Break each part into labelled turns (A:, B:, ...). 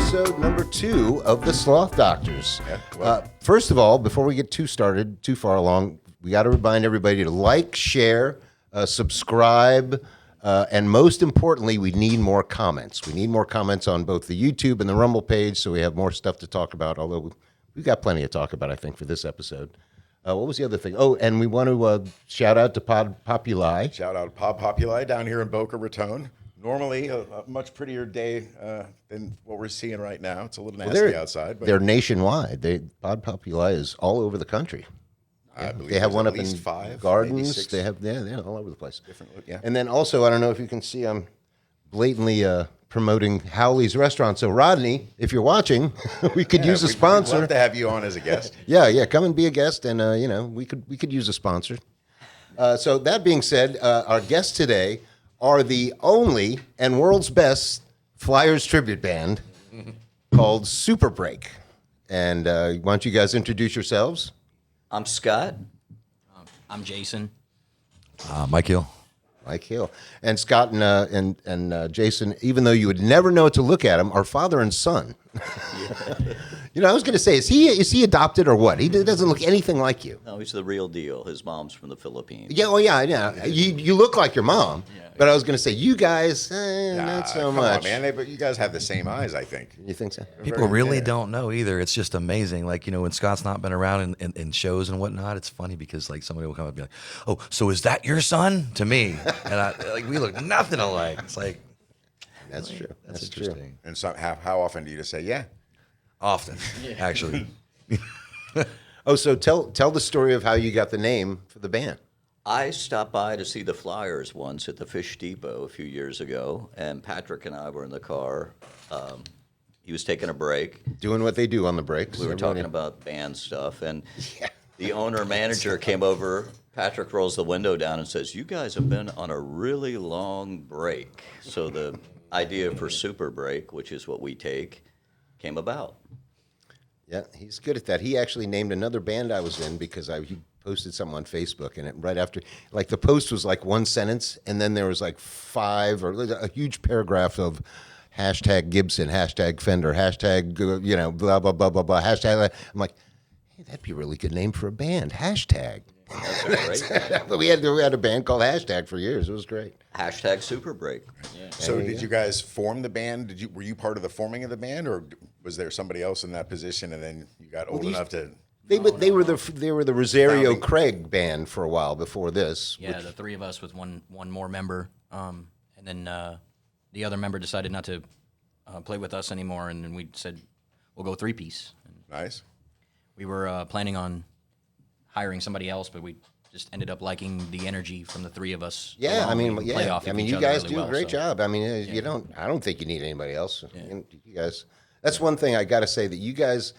A: episode number 2 of the Sloth Doctors.
B: Yeah, well.
A: First of all, before we get too far along, we got to remind everybody to like, share, subscribe, and most importantly, we need more comments. We need more comments on both the YouTube and the Rumble page, so we have more stuff to talk about, although we've got plenty to talk about, I think, for this episode. What was the other thing? Oh, and we want to shout out to Pod Populi.
B: Shout out to Pod Populi down here in Boca Raton. Normally a much prettier day than what we're seeing right now. It's a little nasty outside. But
A: They're nationwide. Pod Populi is all over the country.
B: I believe
A: They have one
B: at
A: up in
B: least 5, maybe
A: Gardens.
B: 6
A: They're all over the place.
B: different. Yeah.
A: And then also, I don't know if you can see, I'm blatantly promoting Howley's Restaurant. So Rodney, if you're watching, we could use a
B: We'd
A: sponsor.
B: love to have you on as a guest.
A: Yeah, come and be a guest, and we could use a sponsor. So that being said, our guests today are the only and world's best Flyers tribute band called Superbreak. And why don't you guys introduce yourselves?
C: I'm Scott.
D: I'm Jason.
E: Mike Hill.
A: Mike Hill. And Scott and Jason, even though you would never know to look at them, are father and son. I was going to say, is he adopted or what? He doesn't look anything like you.
C: No, he's the real deal. His mom's from the Philippines.
A: Yeah, yeah. You look like your mom, but I was going to say, you guys, not so
B: Come
A: much.
B: on, man. But you guys have the same eyes, I think.
A: You think so?
E: People really don't know either. It's just amazing. Like, when Scott's not been around in shows and whatnot, it's funny because like somebody will come up and be like, "Oh, so is that your son?" To me, and we look nothing alike. It's like
A: That's true.
E: that's
A: That's true.
E: interesting.
B: And how often do you just say, yeah?
E: Often, actually.
A: Oh, so tell the story of how you got the name for the band.
C: I stopped by to see the Flyers once at the Fish Depot a few years ago, and Patrick and I were in the car. He was taking a break.
A: Doing what they do on the breaks.
C: We were talking about band stuff, and the owner-manager came over. Patrick rolls the window down and says, "You guys have been on a really long break." So the idea for Superbreak, which is what we take, came about.
A: Yeah, he's good at that. He actually named another band I was in because he posted something on Facebook, and right after, like the post was like one sentence, and then there was like 5 or a huge paragraph of hashtag Gibson, hashtag Fender, hashtag blah blah blah blah blah, hashtag. I'm like, hey, that'd be a really good name for a band. Hashtag.
C: That's great.
A: we had a band called Hashtag for years. It was great.
C: Hashtag Superbreak.
B: So did you guys form the band? Were you part of the forming of the band, or was there somebody else in that position, and then you got old enough to?
A: They were the Rosario Craig band for a while before this.
D: Yeah, the three of us with one more member, and then the other member decided not to play with us anymore, and then we said we'll go 3-piece.
B: Nice.
D: We were planning on hiring somebody else, but we just ended up liking the energy from the three of us.
A: Yeah,
D: along.
A: I mean,
D: We play off of each
A: you
D: other
A: guys
D: really
A: do
D: well,
A: a great
D: so.
A: job. I mean, I don't think you need anybody else. You guys, that's one thing I got to say that you guys,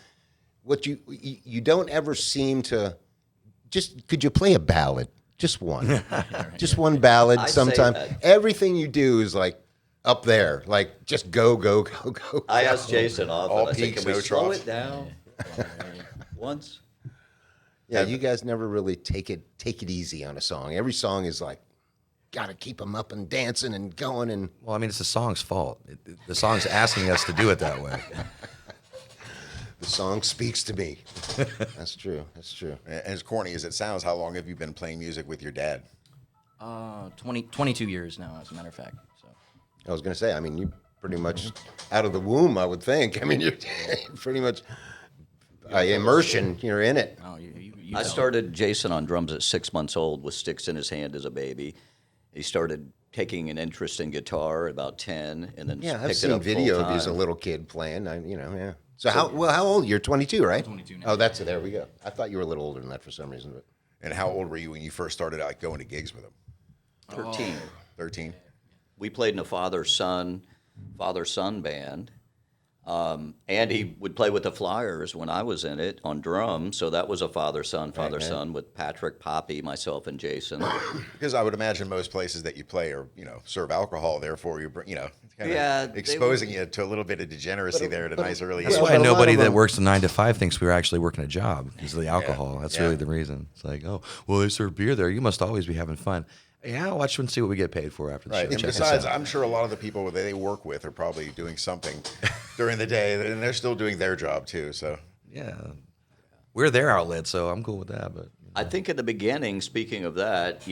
A: what you don't ever seem to. Could you play a ballad? Just one, just one ballad.
C: I'd say
A: Sometime
C: that.
A: everything you do is like up there, like just go.
C: I asked Jason often,
B: All
C: I said,
B: peaks,
C: can we
B: no
C: slow
B: troughs."
C: it down once?
A: Yeah, you guys never really take it easy on a song. Every song is like, got to keep them up and dancing and going and.
E: Well, I mean, it's the song's fault. The song's asking us to do it that way.
A: The song speaks to me. That's true. That's true.
B: And as corny as it sounds, how long have you been playing music with your dad?
D: 22 years now, as a matter of fact. So
A: I was going to say, I mean, you pretty much out of the womb, I would think. I mean, you're pretty much immersion. You're in it.
D: you
C: I
D: tell.
C: started Jason on drums at 6 months old with sticks in his hand as a baby. He started taking an interest in guitar at about 10, and then
A: Yeah, I've
C: picked it
A: seen
C: up
A: video of you as a
C: full-time.
A: little kid playing. Yeah. So how old? You're 22, right?
D: 22 now.
A: Oh, there we go. I thought you were a little older than that for some reason, but
B: And how old were you when you first started like going to gigs with him?
C: 13.
B: 13.
C: We played in a father-son band. And he would play with the Flyers when I was in it on drums. So that was a father-son with Patrick, Poppy, myself, and Jason.
B: Because I would imagine most places that you play are, serve alcohol. Therefore, it's kind of
C: Yeah, they
B: exposing you to a little bit of degeneracy there at a nice early age.
E: That's
A: but
E: why
A: a lot
E: nobody
A: of
E: that
A: them-
E: works a 9 to 5 thinks we were actually working a job because of the alcohol. That's
B: Yeah.
E: really the reason. It's like, oh, well, they serve beer there. You must always be having fun. Yeah, I'll watch and see what we get paid for after the
B: Right.
E: show.
B: And
E: Check us
B: besides,
E: out.
B: I'm sure a lot of the people that they work with are probably doing something during the day, and they're still doing their job too. So
E: Yeah, we're their outlet, so I'm cool with that. But
C: I think in the beginning, speaking of that,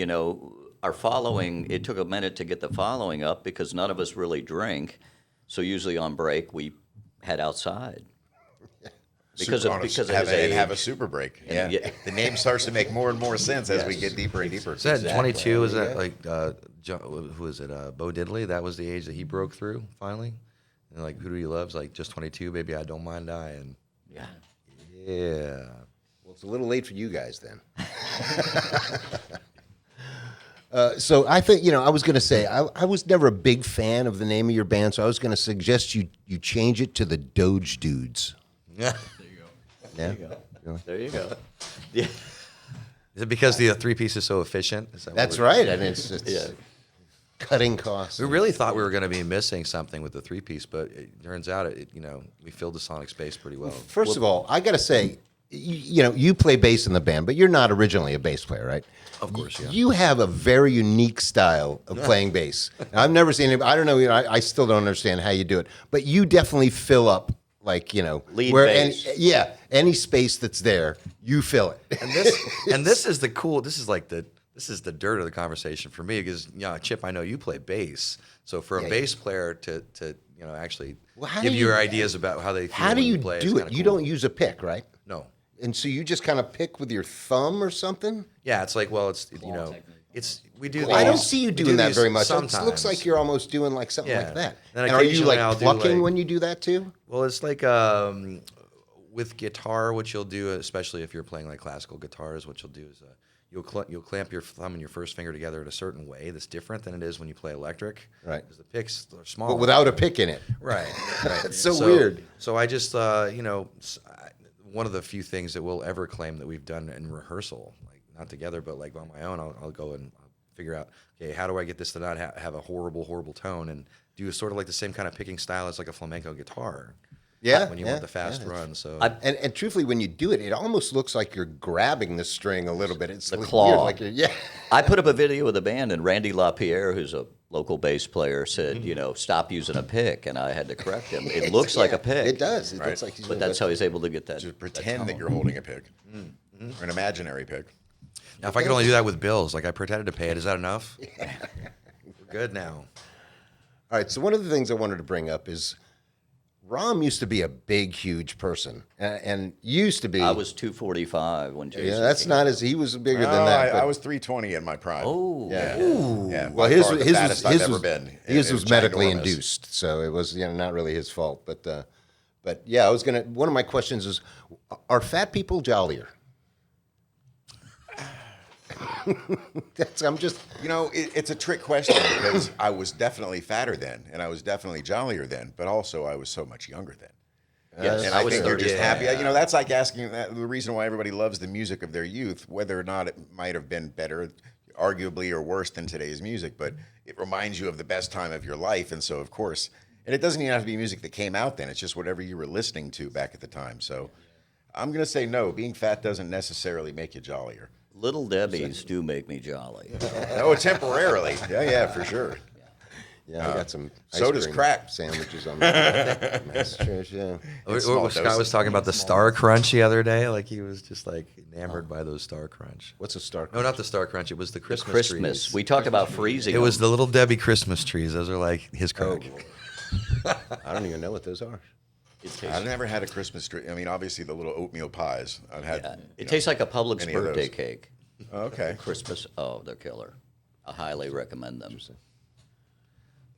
C: our following, it took a minute to get the following up because none of us really drink. So usually on break, we head outside. Because of his age.
B: have a super break. Yeah.
C: yeah.
B: The name starts to make more and more sense as we
C: Yes.
B: get deeper and deeper.
E: is that 22? Is that like who is it? Bo Diddley? That was the age that he broke through finally. And like, who do you love? It's like just 22, baby. I don't mind dying.
C: Yeah.
E: Yeah.
A: Well, it's a little late for you guys then. So I think, I was going to say, I was never a big fan of the name of your band, so I was going to suggest you change it to the Doge Dudes.
E: Yeah.
A: Yeah?
C: There you go. Yeah.
E: Is it because the three-piece is so efficient? Is that what
A: That's
E: we're-
A: right. And it's
C: Yeah.
A: cutting costs.
E: We really thought we were going to be missing something with the three-piece, but it turns out we filled the sonic space pretty well.
A: First of all, I got to say, you play bass in the band, but you're not originally a bass player, right?
E: Of course, yeah.
A: You have a very unique style of playing bass. I've never seen it. I don't know. I still don't understand how you do it, but you definitely fill up, like,
C: Lead
A: where
C: bass.
A: any space that's there, you fill it.
E: And this is the cool. This is the dirt of the conversation for me because Chip, I know you play bass, so for a bass player to actually
A: Well, how
E: give
A: do
E: you your
A: you-
E: ideas about how they feel
A: How do
E: when
A: you
E: play,
A: do
E: it's
A: it?
E: kinda
A: You
E: cool.
A: don't use a pick, right?
E: No.
A: And so you just kind of pick with your thumb or something?
E: Yeah, it's like it's we do.
A: I don't
E: these-
A: see you
E: we do
A: doing that
E: these
A: very much. It
E: sometimes.
A: looks like you're almost doing like something
E: Yeah.
A: like that.
E: Then
A: And are you
E: occasionally I'll
A: like
E: do,
A: plucking
E: like-
A: when you do that too?
E: Well, it's like with guitar, what you'll do, especially if you're playing like classical guitars, what you'll do is you'll clamp your thumb and your first finger together in a certain way that's different than it is when you play electric.
A: Right.
E: Because the picks are small.
A: But without a pick in it.
E: Right.
A: That's so weird.
E: So I just, one of the few things that we'll ever claim that we've done in rehearsal, like not together, but like on my own, I'll go and figure out, okay, how do I get this to not have a horrible, horrible tone and do sort of like the same kind of picking style as like a flamenco guitar.
A: Yeah.
E: When you
A: yeah,
E: want the fast
A: yeah.
E: run. So
A: And truthfully, when you do it, it almost looks like you're grabbing the string a little bit. It's
C: The
A: like
C: claw.
A: weird, like yeah.
C: I put up a video of the band, and Randy LaPierre, who's a local bass player, said, stop using a pick, and I had to correct him. It looks like a pick.
A: It does. It
B: Right.
A: looks like he's
C: But that's how he's able to get that.
B: Just pretend that you're holding a pick, or an imaginary pick.
E: now, if I could only do that with bills, like I pretended to pay it, is that enough? We're good now.
A: All right. So one of the things I wanted to bring up is Rom used to be a big, huge person, and used to be.
C: I was 245 when Jason.
A: Yeah, that's
C: came.
A: not as he was bigger
B: No,
A: than that.
B: I
A: but-
B: was 320 in my prime.
C: Oh,
A: yeah.
B: Yeah.
A: Well,
B: by
A: his
B: far the
A: his was
B: fattest I've
A: his
B: ever
A: was,
B: been.
A: his
B: It
A: was medically
B: ginormous.
A: induced, so it was not really his fault. But yeah, I was gonna. One of my questions is, are fat people jollier? I'm just.
B: It's a trick question because I was definitely fatter then, and I was definitely jollier then, but also I was so much younger then.
C: yes,
B: And
C: I
B: I
C: was
B: think you're
C: 30.
B: just happy. That's like asking the reason why everybody loves the music of their youth, whether or not it might have been better, arguably, or worse than today's music, but it reminds you of the best time of your life. And so, of course, and it doesn't even have to be music that came out then. It's just whatever you were listening to back at the time. So I'm going to say no. Being fat doesn't necessarily make you jollier.
C: Little Debbie's do make me jolly.
B: No, temporarily. Yeah, for sure.
A: Yeah, I got some.
B: so
A: ice
B: does
A: cream
B: sandwiches
A: sandwiches on my chairs. Yeah.
B: small
E: Scott was talking about the Star Crunch the other day. Like he was just like enamored by those Star Crunch.
A: What's a star?
E: No, not the Star Crunch. It was the Christmas,
C: Christmas.
E: trees.
C: We talked about freezing.
E: It was
C: them.
E: the little Debbie Christmas trees. Those are like his
A: Oh,
E: crack.
A: I don't even know what those are.
C: It tastes,
B: I've never had a Christmas tree. I mean, obviously the little oatmeal pies. I've had.
C: yeah.
B: you
C: It
B: know,
C: tastes like a Publix
B: any of those.
C: birthday cake.
B: Okay.
C: Christmas. Oh, they're killer. I highly recommend them.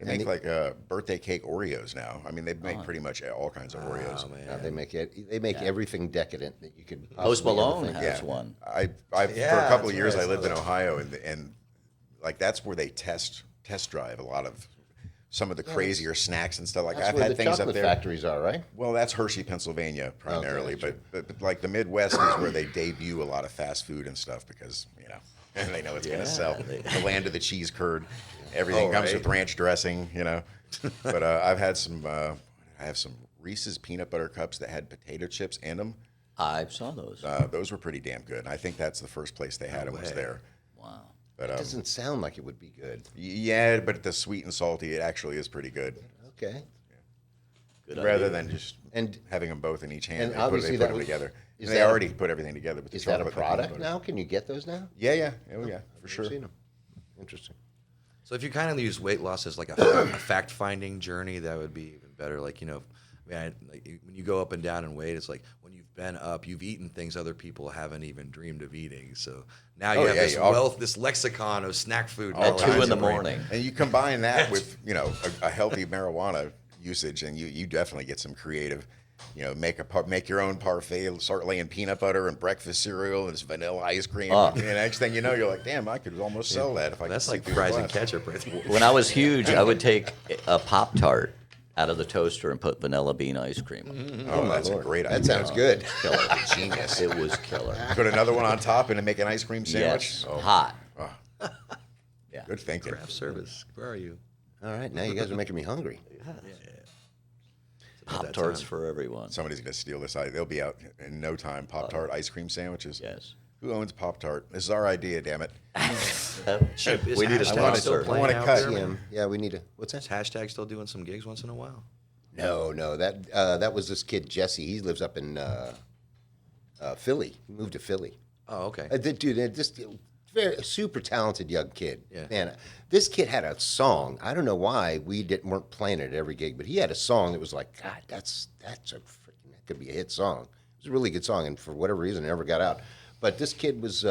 B: They make like birthday cake Oreos now. I mean, they make pretty much all kinds of Oreos.
A: They make it. They make everything decadent that you could.
C: Post
A: possibly ever
C: Malone
A: think of.
C: has one.
B: I for a
E: Yeah,
B: couple of
E: that's
B: years
E: right,
B: I
E: I
B: lived
E: saw
B: in
E: that.
B: Ohio and like that's where they test drive a lot of some of the crazier snacks and stuff. Like
A: That's
B: I've
A: where
B: had
A: the
B: things up
A: chocolate
B: there.
A: factories are, right?
B: Well, that's Hershey, Pennsylvania, primarily,
A: Okay,
B: but like the Midwest is where they debut a lot of fast food and stuff because they know it's going to sell. The land of the cheese curd, everything comes with ranch dressing, But I've had some. I have some Reese's peanut butter cups that had potato chips in them.
C: I saw those.
B: Those were pretty damn good. And I think that's the first place they had them was there.
C: Wow.
B: But
A: It doesn't sound like it would be good.
B: yeah, but the sweet and salty, it actually is pretty good.
A: Okay.
C: Good
B: Rather
C: idea.
B: than just
A: And
B: having them both in each hand,
A: and
B: they
A: obviously
B: put
A: that
B: them
A: was-
B: together.
A: is
B: And they
A: that a-
B: already put everything together with the
A: is that a
B: chocolate and the peanut
A: product
B: butter.
A: now? Can you get those now?
B: Yeah, yeah, oh yeah, for
A: I've
B: sure.
A: seen them. Interesting.
E: So if you kind of use weight loss as like a fact-finding journey, that would be even better. Like, you know, like when you go up and down in weight, it's like when you've been up, you've eaten things other people haven't even dreamed of eating. So now you
B: Oh,
E: have
B: yeah,
E: this
B: you all-
E: wealth, this lexicon of snack food.
B: All
E: knowledge.
C: At 2
B: kinds
C: in the
B: of brain.
C: morning.
B: And you combine that with, you know, a healthy marijuana usage, and you definitely get some creative, you know, make your own parfait, start laying peanut butter and breakfast cereal and this vanilla ice cream.
C: Oh.
B: And the next thing you know, you're like, damn, I could almost sell that if I
E: That's
B: could
E: like
B: see through
E: fries
B: the
E: and
B: glass.
E: ketchup right there.
C: When I was huge, I would take a Pop-Tart out of the toaster and put vanilla bean ice cream.
B: Oh, that's a great idea.
A: That sounds good.
C: Killer.
B: Genius.
C: It was killer.
B: Put another one on top and make an ice cream sandwich.
C: Yes,
B: Oh,
C: hot. Yeah.
B: good thinking.
E: Craft service. Where are you?
A: All right, now you guys are making me hungry.
C: Pop-Tarts for everyone.
B: Somebody's going to steal this idea. They'll be out in no time. Pop-Tart ice cream sandwiches.
C: Yes.
B: Who owns Pop-Tart? This is our idea, damn it.
E: Is
C: We need a
E: hashtag
C: sponsor.
E: still
B: I
E: playing
B: wanna
E: out
B: cut
E: there, man?
A: Yeah, we need to. What's that?
E: Is hashtag still doing some gigs once in a while?
A: No, that was this kid Jesse. He lives up in Philly. He moved to Philly.
E: Oh, okay.
A: Dude, just very super talented young kid.
E: Yeah.
A: Man, this kid had a song. I don't know why weren't playing it at every gig, but he had a song that was like, God, that's a freaking, that could be a hit song. It was a really good song, and for whatever reason, it never got out. But this kid was,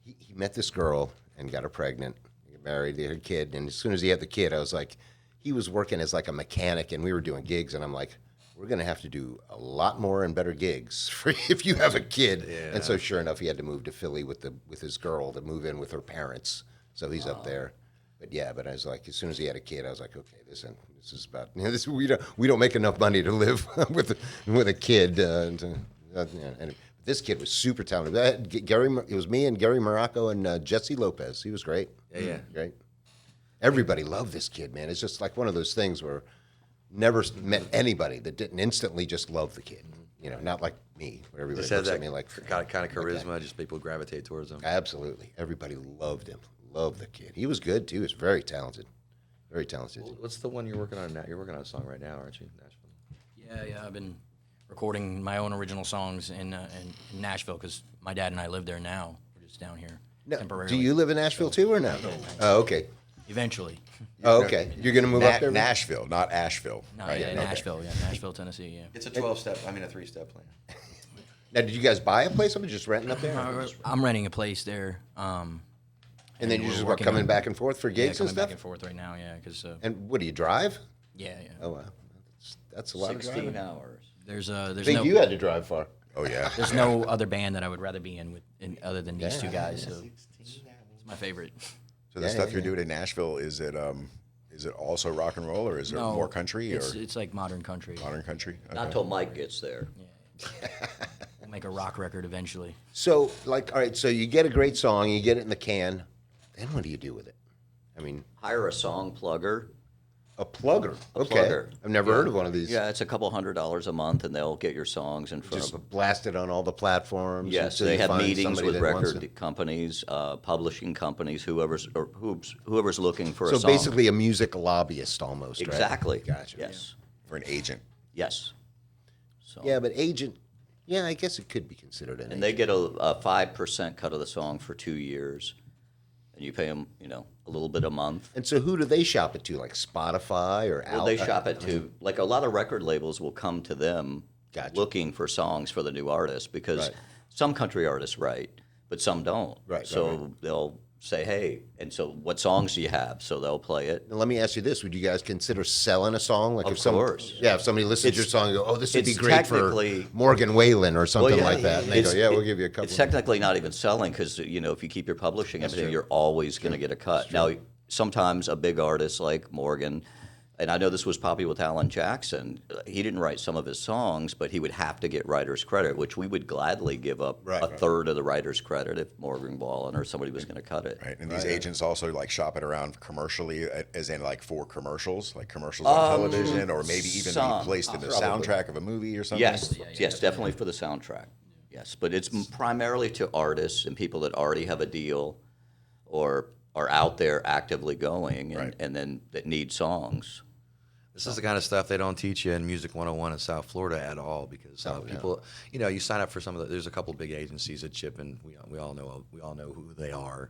A: he met this girl and got her pregnant. He got married, they had a kid, and as soon as he had the kid, I was like, he was working as like a mechanic, and we were doing gigs, and I'm like, we're going to have to do a lot more and better gigs for if you have a kid.
E: Yeah.
A: And so sure enough, he had to move to Philly with his girl to move in with her parents. So he's up there. But I was like, as soon as he had a kid, I was like, okay, this is about, this, we don't make enough money to live with a kid. Anyway, this kid was super talented. It was me and Gary Morocco and Jesse Lopez. He was great.
E: Yeah.
A: Great. Everybody loved this kid, man. It's just like one of those things where never met anybody that didn't instantly just love the kid. You know, not like me, where everybody
E: Just had
A: looks at
E: that
A: me like
E: kind of charisma, just people gravitate towards them.
A: absolutely. Everybody loved him. Loved the kid. He was good too. He was very talented. Very talented.
E: What's the one you're working on now? You're working on a song right now, aren't you? Nashville.
D: Yeah. I've been recording my own original songs in Nashville because my dad and I live there now. We're just down here
A: Now,
D: temporarily.
A: do you live in Nashville too or no? Oh, okay.
D: Eventually.
A: Oh, okay. You're gonna move up there?
B: Nashville, not Asheville.
D: No,
B: Right,
D: yeah,
B: okay.
D: Nashville. Yeah, Nashville, Tennessee. Yeah.
E: It's a 3-step plan.
A: Now, did you guys buy a place or just renting up there?
D: I'm renting a place there.
A: And then you're
D: we're
A: just
D: working
A: coming
D: on-
A: back and forth for
D: Yeah,
A: gigs and
D: coming
A: stuff?
D: back and forth right now. Yeah, because
A: And what do you drive?
D: yeah.
A: Oh wow, that's a lot of
C: 16
A: driving.
C: hours.
D: There's
A: I
D: there's
A: think
D: no
A: you had to drive far.
B: Oh, yeah.
D: there's no other band that I would rather be in other than these two guys. So it's my favorite.
B: So the
A: Yeah,
B: stuff
A: yeah,
B: you're
A: yeah.
B: doing in Nashville, is it also rock and roll, or is it
D: No,
B: more country, or
D: it's like modern country.
B: modern country?
C: Not till Mike gets there.
D: We'll make a rock record eventually.
A: So, like, all right, so you get a great song, you get it in the can. Then what do you do with it? I mean,
C: Hire a song plugger.
A: a plugger. Okay.
C: Plugger.
A: I've never
C: Yeah.
A: heard of one of these.
C: Yeah, it's a couple $100 a month, and they'll get your songs in front
A: Just
C: of.
A: blast it on all the platforms.
C: Yes,
A: until
C: they
A: you
C: have
A: find
C: meetings
A: somebody
C: with
A: that wants
C: record
A: it.
C: companies, publishing companies, whoever's looking for a
A: So
C: song.
A: basically, a music lobbyist almost. Right?
C: Exactly.
A: Gotcha.
C: Yes.
B: For an agent.
C: Yes. So.
A: Yeah, but agent. Yeah, I guess it could be considered an
C: And
A: agent.
C: they get a 5% cut of the song for 2 years, and you pay them, a little bit a month.
A: And so, who do they shop it to? Like Spotify or
C: Well, they shop it to, like a lot of record labels will come to them
A: Gotcha.
C: looking for songs for the new artist because
A: Right.
C: some country artists write, but some don't.
A: Right,
C: So
A: right.
C: they'll say, hey, and so what songs do you have? So they'll play it.
A: Now, let me ask you this: would you guys consider selling a song? Like
C: Of
A: if some,
C: course.
A: yeah, if somebody listens to your
C: It's-
A: song and go, "Oh, this would be
C: it's
A: great for
C: technically-
A: Morgan Whalen or something like that," and they go,
C: It's-
A: "Yeah, we'll give you a couple."
C: It's technically not even selling because if you keep your publishing and everything, you're always going to get a cut. Now, sometimes a big artist like Morgan, and I know this was popular with Alan Jackson. He didn't write some of his songs, but he would have to get writer's credit, which we would gladly give up
A: Right,
C: a
A: right.
C: third of the writer's credit if Morgan Wallen or somebody was going to cut it.
B: Right, and these agents also like shop it around commercially, as in like for commercials, like commercials on television, or maybe even
C: some.
B: be placed in the
A: Probably.
B: soundtrack of a movie or something.
C: Yes, definitely for the soundtrack. Yes, but it's primarily to artists and people that already have a deal, or are out there actively going and,
B: Right.
C: and then that need songs.
E: This is the kind of stuff they don't teach you in Music 101 in South Florida at all because people, you sign up for some of the. There's a couple big agencies that chip in. We all know who they are,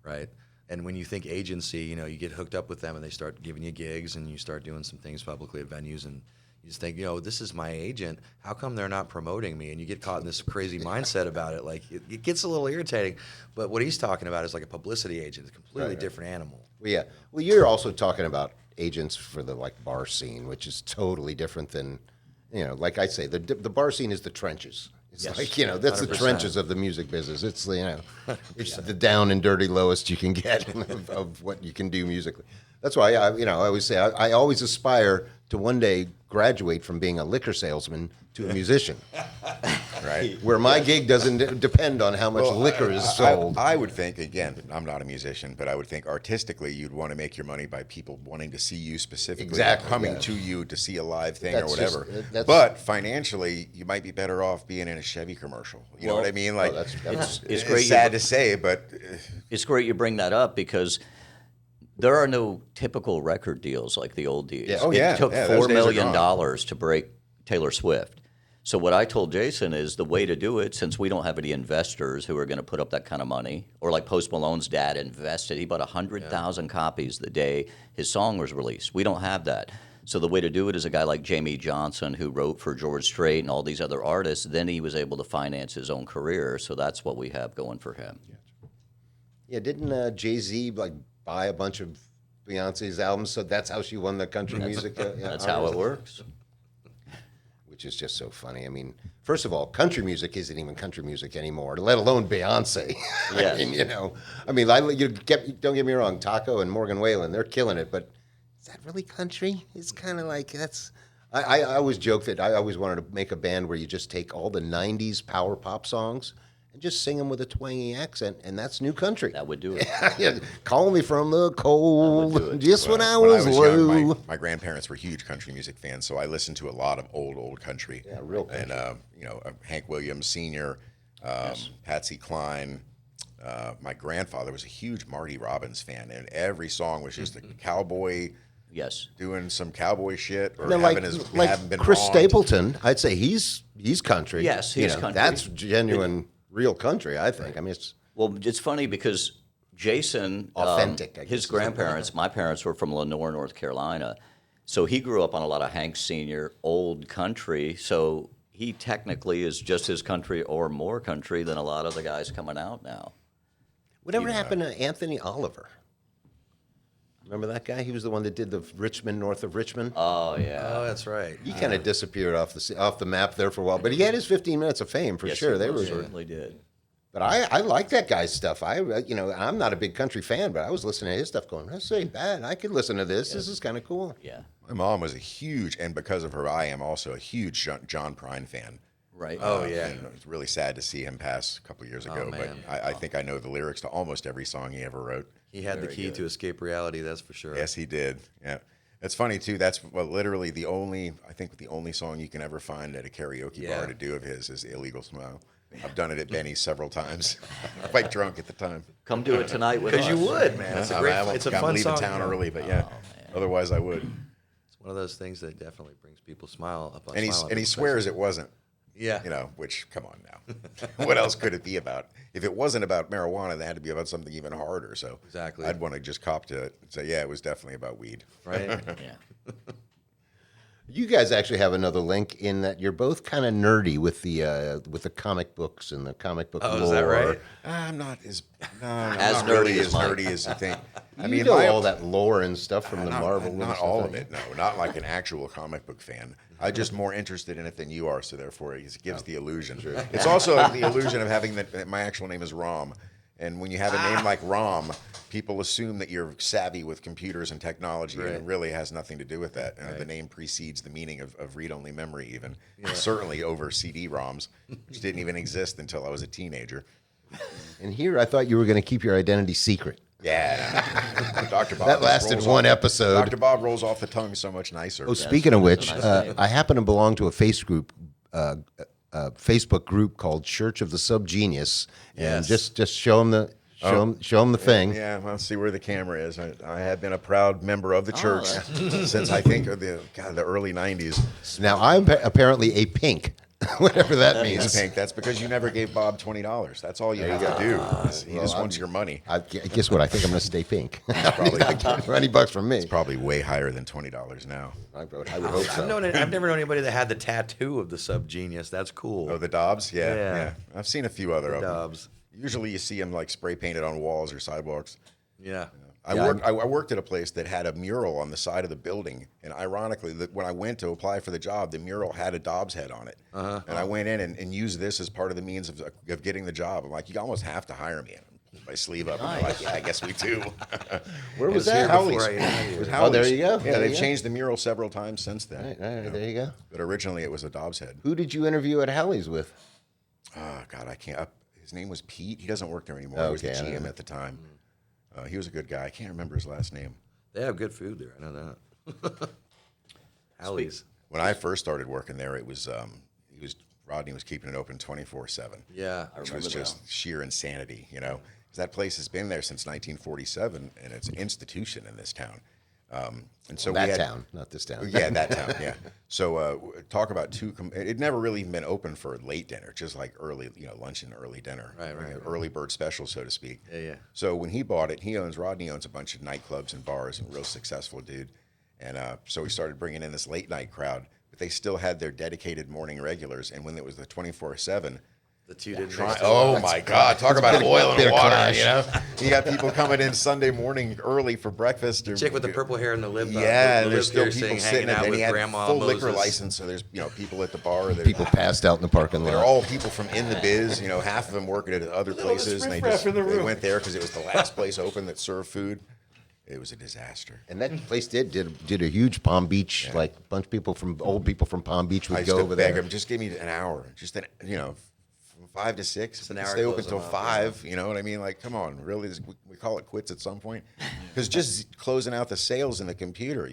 E: right? And when you think agency, you get hooked up with them and they start giving you gigs and you start doing some things publicly at venues and you just think, this is my agent. How come they're not promoting me? And you get caught in this crazy mindset about it. Like it gets a little irritating. But what he's talking about is like a publicity agent, a completely different animal.
A: Well, yeah. Well, you're also talking about agents for the bar scene, which is totally different than, like I say, the bar scene is the trenches. It's that's the
E: 100%.
A: trenches of the music business. It's it's the down and dirty lowest you can get of what you can do musically. That's why I always say I always aspire to one day graduate from being a liquor salesman to a musician.
B: Right.
A: Where my gig doesn't depend on how much liquor is sold.
B: I would think, again, I'm not a musician, but I would think artistically you'd want to make your money by people wanting to see you specifically,
A: Exactly,
B: coming
A: yeah.
B: to you to see a live thing
A: That's
B: or whatever.
A: just-
B: but financially, you might be better off being in a Chevy commercial. You know what I mean? Like,
A: that's
C: It's great you-
B: sad to say, but
C: It's great you bring that up because there are no typical record deals like the old days.
A: Yeah.
B: Oh, yeah.
C: It took
B: Yeah, those
C: $4
B: days are
C: million
B: gone.
C: to break Taylor Swift. So what I told Jason is the way to do it, since we don't have any investors who are going to put up that kind of money, or like Post Malone's dad invested. He bought 100,000 copies the day his song was released. We don't have that. So the way to do it is a guy like Jamie Johnson, who wrote for George Strait and all these other artists. Then he was able to finance his own career. So that's what we have going for him.
A: Yeah, didn't Jay-Z buy a bunch of Beyonce's albums? So that's how she won the country music.
C: That's how it works.
A: Which is just so funny. I mean, first of all, country music isn't even country music anymore, let alone Beyonce.
C: Yes.
A: Don't get me wrong, Taco and Morgan Wallen, they're killing it, but is that really country? It's kind of like that's. I always joke that I always wanted to make a band where you just take all the '90s power pop songs and just sing them with a twangy accent, and that's new country.
C: That would do it.
A: Yeah, call me from the
C: do
A: cold,
C: it.
A: just when I
B: when
A: was low.
B: young, my grandparents were huge country music fans, so I listened to a lot of old country.
A: Yeah, real country.
B: And Hank Williams Sr., Patsy Cline. My grandfather was a huge Marty Robbins fan, and every song was just a cowboy
C: Yes.
B: doing some cowboy shit or
A: Now,
B: having been
A: Chris
B: wronged.
A: Stapleton, I'd say he's country.
C: Yes, he's country.
A: That's genuine, real country. I think. I mean, it's
C: Well, it's funny because Jason,
A: Authentic, I guess
C: his
A: is the word.
C: grandparents, my parents were from Lenore, North Carolina. So he grew up on a lot of Hank Sr. old country. So he technically is just as country or more country than a lot of the guys coming out now.
A: whatever happened to Anthony Oliver. Remember that guy? He was the one that did the Richmond, north of Richmond.
C: Oh, yeah.
E: Oh, that's right.
A: He kind of disappeared off the map there for a while, but he had his 15 minutes of fame for
C: Yes,
A: sure.
C: he
A: They were,
C: certainly did.
A: but I like that guy's stuff. I'm not a big country fan, but I was listening to his stuff, going, "That's ain't bad. I could listen to this. This is kind of cool."
C: Yeah.
B: My mom was a huge, and because of her, I am also a huge John Prine fan.
C: Right.
E: Oh, yeah.
B: And it's really sad to see him pass a couple of years ago, but
E: man.
B: I think I know the lyrics to almost every song he ever wrote.
E: He had the
C: Very
E: key
C: good.
E: to escape reality, that's for sure.
B: Yes, he did. Yeah. It's funny too. That's literally the only song you can ever find at a karaoke
E: Yeah.
B: bar to do of his is "Illegal Smile." I've done it at Benny's several times. Quite drunk at the time.
C: Come do it tonight with us.
E: Because you would, man. It's a great, it's a
B: I'm
E: fun
B: leaving
E: song.
B: town
E: you know.
B: early, but yeah. Otherwise, I would.
E: It's one of those things that definitely brings people smile up on
B: And
E: smile on
B: he
E: people's
B: swears it wasn't.
E: Yeah.
B: Which, come on now. What else could it be about? If it wasn't about marijuana, that had to be about something even harder. So
E: Exactly.
B: I'd want to just cop to it and say, yeah, it was definitely about weed.
E: Right?
C: Yeah.
A: You guys actually have another link in that you're both kind of nerdy with the comic books and the comic book lore.
E: Is that right?
B: I'm not
C: As
B: not really
C: nerdy as
B: as
C: Mike.
B: nerdy as you think.
A: I mean, all that lore and stuff from the Marvel. and
B: Not
A: stuff
B: all
A: like
B: of it, no. Not like an actual comic book fan. I'm just more interested in it than you are, so therefore it gives the illusion. It's also the illusion of having that my actual name is Rom. And when you have a name like Rom, people assume that you're savvy with computers and technology, and it really has nothing to do with that. The name precedes the meaning of read-only memory, even. Certainly over CD-ROMs, which didn't even exist until I was a teenager.
A: And here, I thought you were going to keep your identity secret.
B: Yeah. Dr. Bob
A: That lasted
B: rolls
A: one
B: off-
A: episode.
B: Dr. Bob rolls off the tongue so much nicer.
A: Oh, speaking of which,
C: that's a nice name.
A: I happen to belong to a Facebook group called Church of the Subgenius, and
E: Yes.
A: just show them Show them the thing.
B: Yeah, let's see where the camera is. I have been a proud member of the church
C: that's-
B: since I think of the early '90s.
A: Now I'm apparently a pink, whatever that means.
B: He's pink. That's because you never gave Bob $20. That's all you have to do. He just wants your money.
A: Guess what? I think I'm going to stay pink.
B: Probably,
A: Not getting $20 from me.
B: probably way higher than $20 now.
A: I would hope so.
E: I've never known anybody that had the tattoo of the sub genius. That's cool.
B: Oh, the Dobbs? Yeah,
E: Yeah.
B: yeah. I've seen a few other of them.
E: Dobbs.
B: Usually you see them like spray painted on walls or sidewalks.
E: Yeah.
B: I worked at a place that had a mural on the side of the building, and ironically, when I went to apply for the job, the mural had a Dobbs head on it, and I went in and used this as part of the means of getting the job. I'm like, you almost have to hire me. And I put my sleeve up, and I'm like, yeah, I guess we do.
A: Where was
B: It
A: that?
B: Howley's.
E: Before I got here.
B: It was
A: Oh, there
B: Howley's.
A: you go.
B: Yeah,
A: There
B: they've
A: you go.
B: changed the mural several times since then.
A: All right, there you go.
B: But originally, it was a Dobbs head.
A: Who did you interview at Howley's with?
B: Oh God, I can't. His name was Pete. He doesn't work there anymore. He was the
A: Okay, I don't
B: GM
A: know.
B: at the time. He was a good guy. I can't remember his last name.
E: They have good food there. I know that. Howley's.
B: When I first started working there, it was Rodney was keeping it open 24/7.
E: Yeah.
B: Which was just sheer insanity, you know. 'Cause that place has been there since 1947, and it's an institution in this town. And so we
A: That
B: had,
A: town, not this town.
B: Yeah, that town. Yeah. So talk about it never really been open for late dinner, just like early, lunch and early dinner,
E: Right.
B: early bird special, so to speak.
E: Yeah.
B: So when he bought it, Rodney owns a bunch of nightclubs and bars, and real successful dude. And so we started bringing in this late night crowd, but they still had their dedicated morning regulars. And when it was the 24/7.
E: The two didn't.
B: Oh my God! Talk about oil
A: bit
B: and
A: of
B: water.
A: clash.
B: You got people coming in Sunday morning early for breakfast. Or,
E: Chick with the purple hair and the lip.
B: Yeah,
E: the
B: and there's
E: lip
B: still
E: piercing,
B: people
E: hanging
B: sitting,
E: out
B: and then
E: with
B: he had
E: Grandma
B: full liquor
E: Moses.
B: license. So there's people at the bar.
A: People passed out in the parking
B: They're
A: lot.
B: all people from in the biz. Half of them working at other places, and they went there because it was the last place open that served food. It was a disaster.
A: And that place did a huge Palm Beach, like a bunch of old people from Palm Beach
B: I
A: would
B: used
A: go
B: to
A: over
B: beg
A: there.
B: them, just give me an hour, from 5 to 6.
E: an hour
B: Stay open
E: close
B: till
E: enough,
B: 5. You know what I mean? Like, come on, really? We call it quits at some point? Because just closing out the sales in the computer,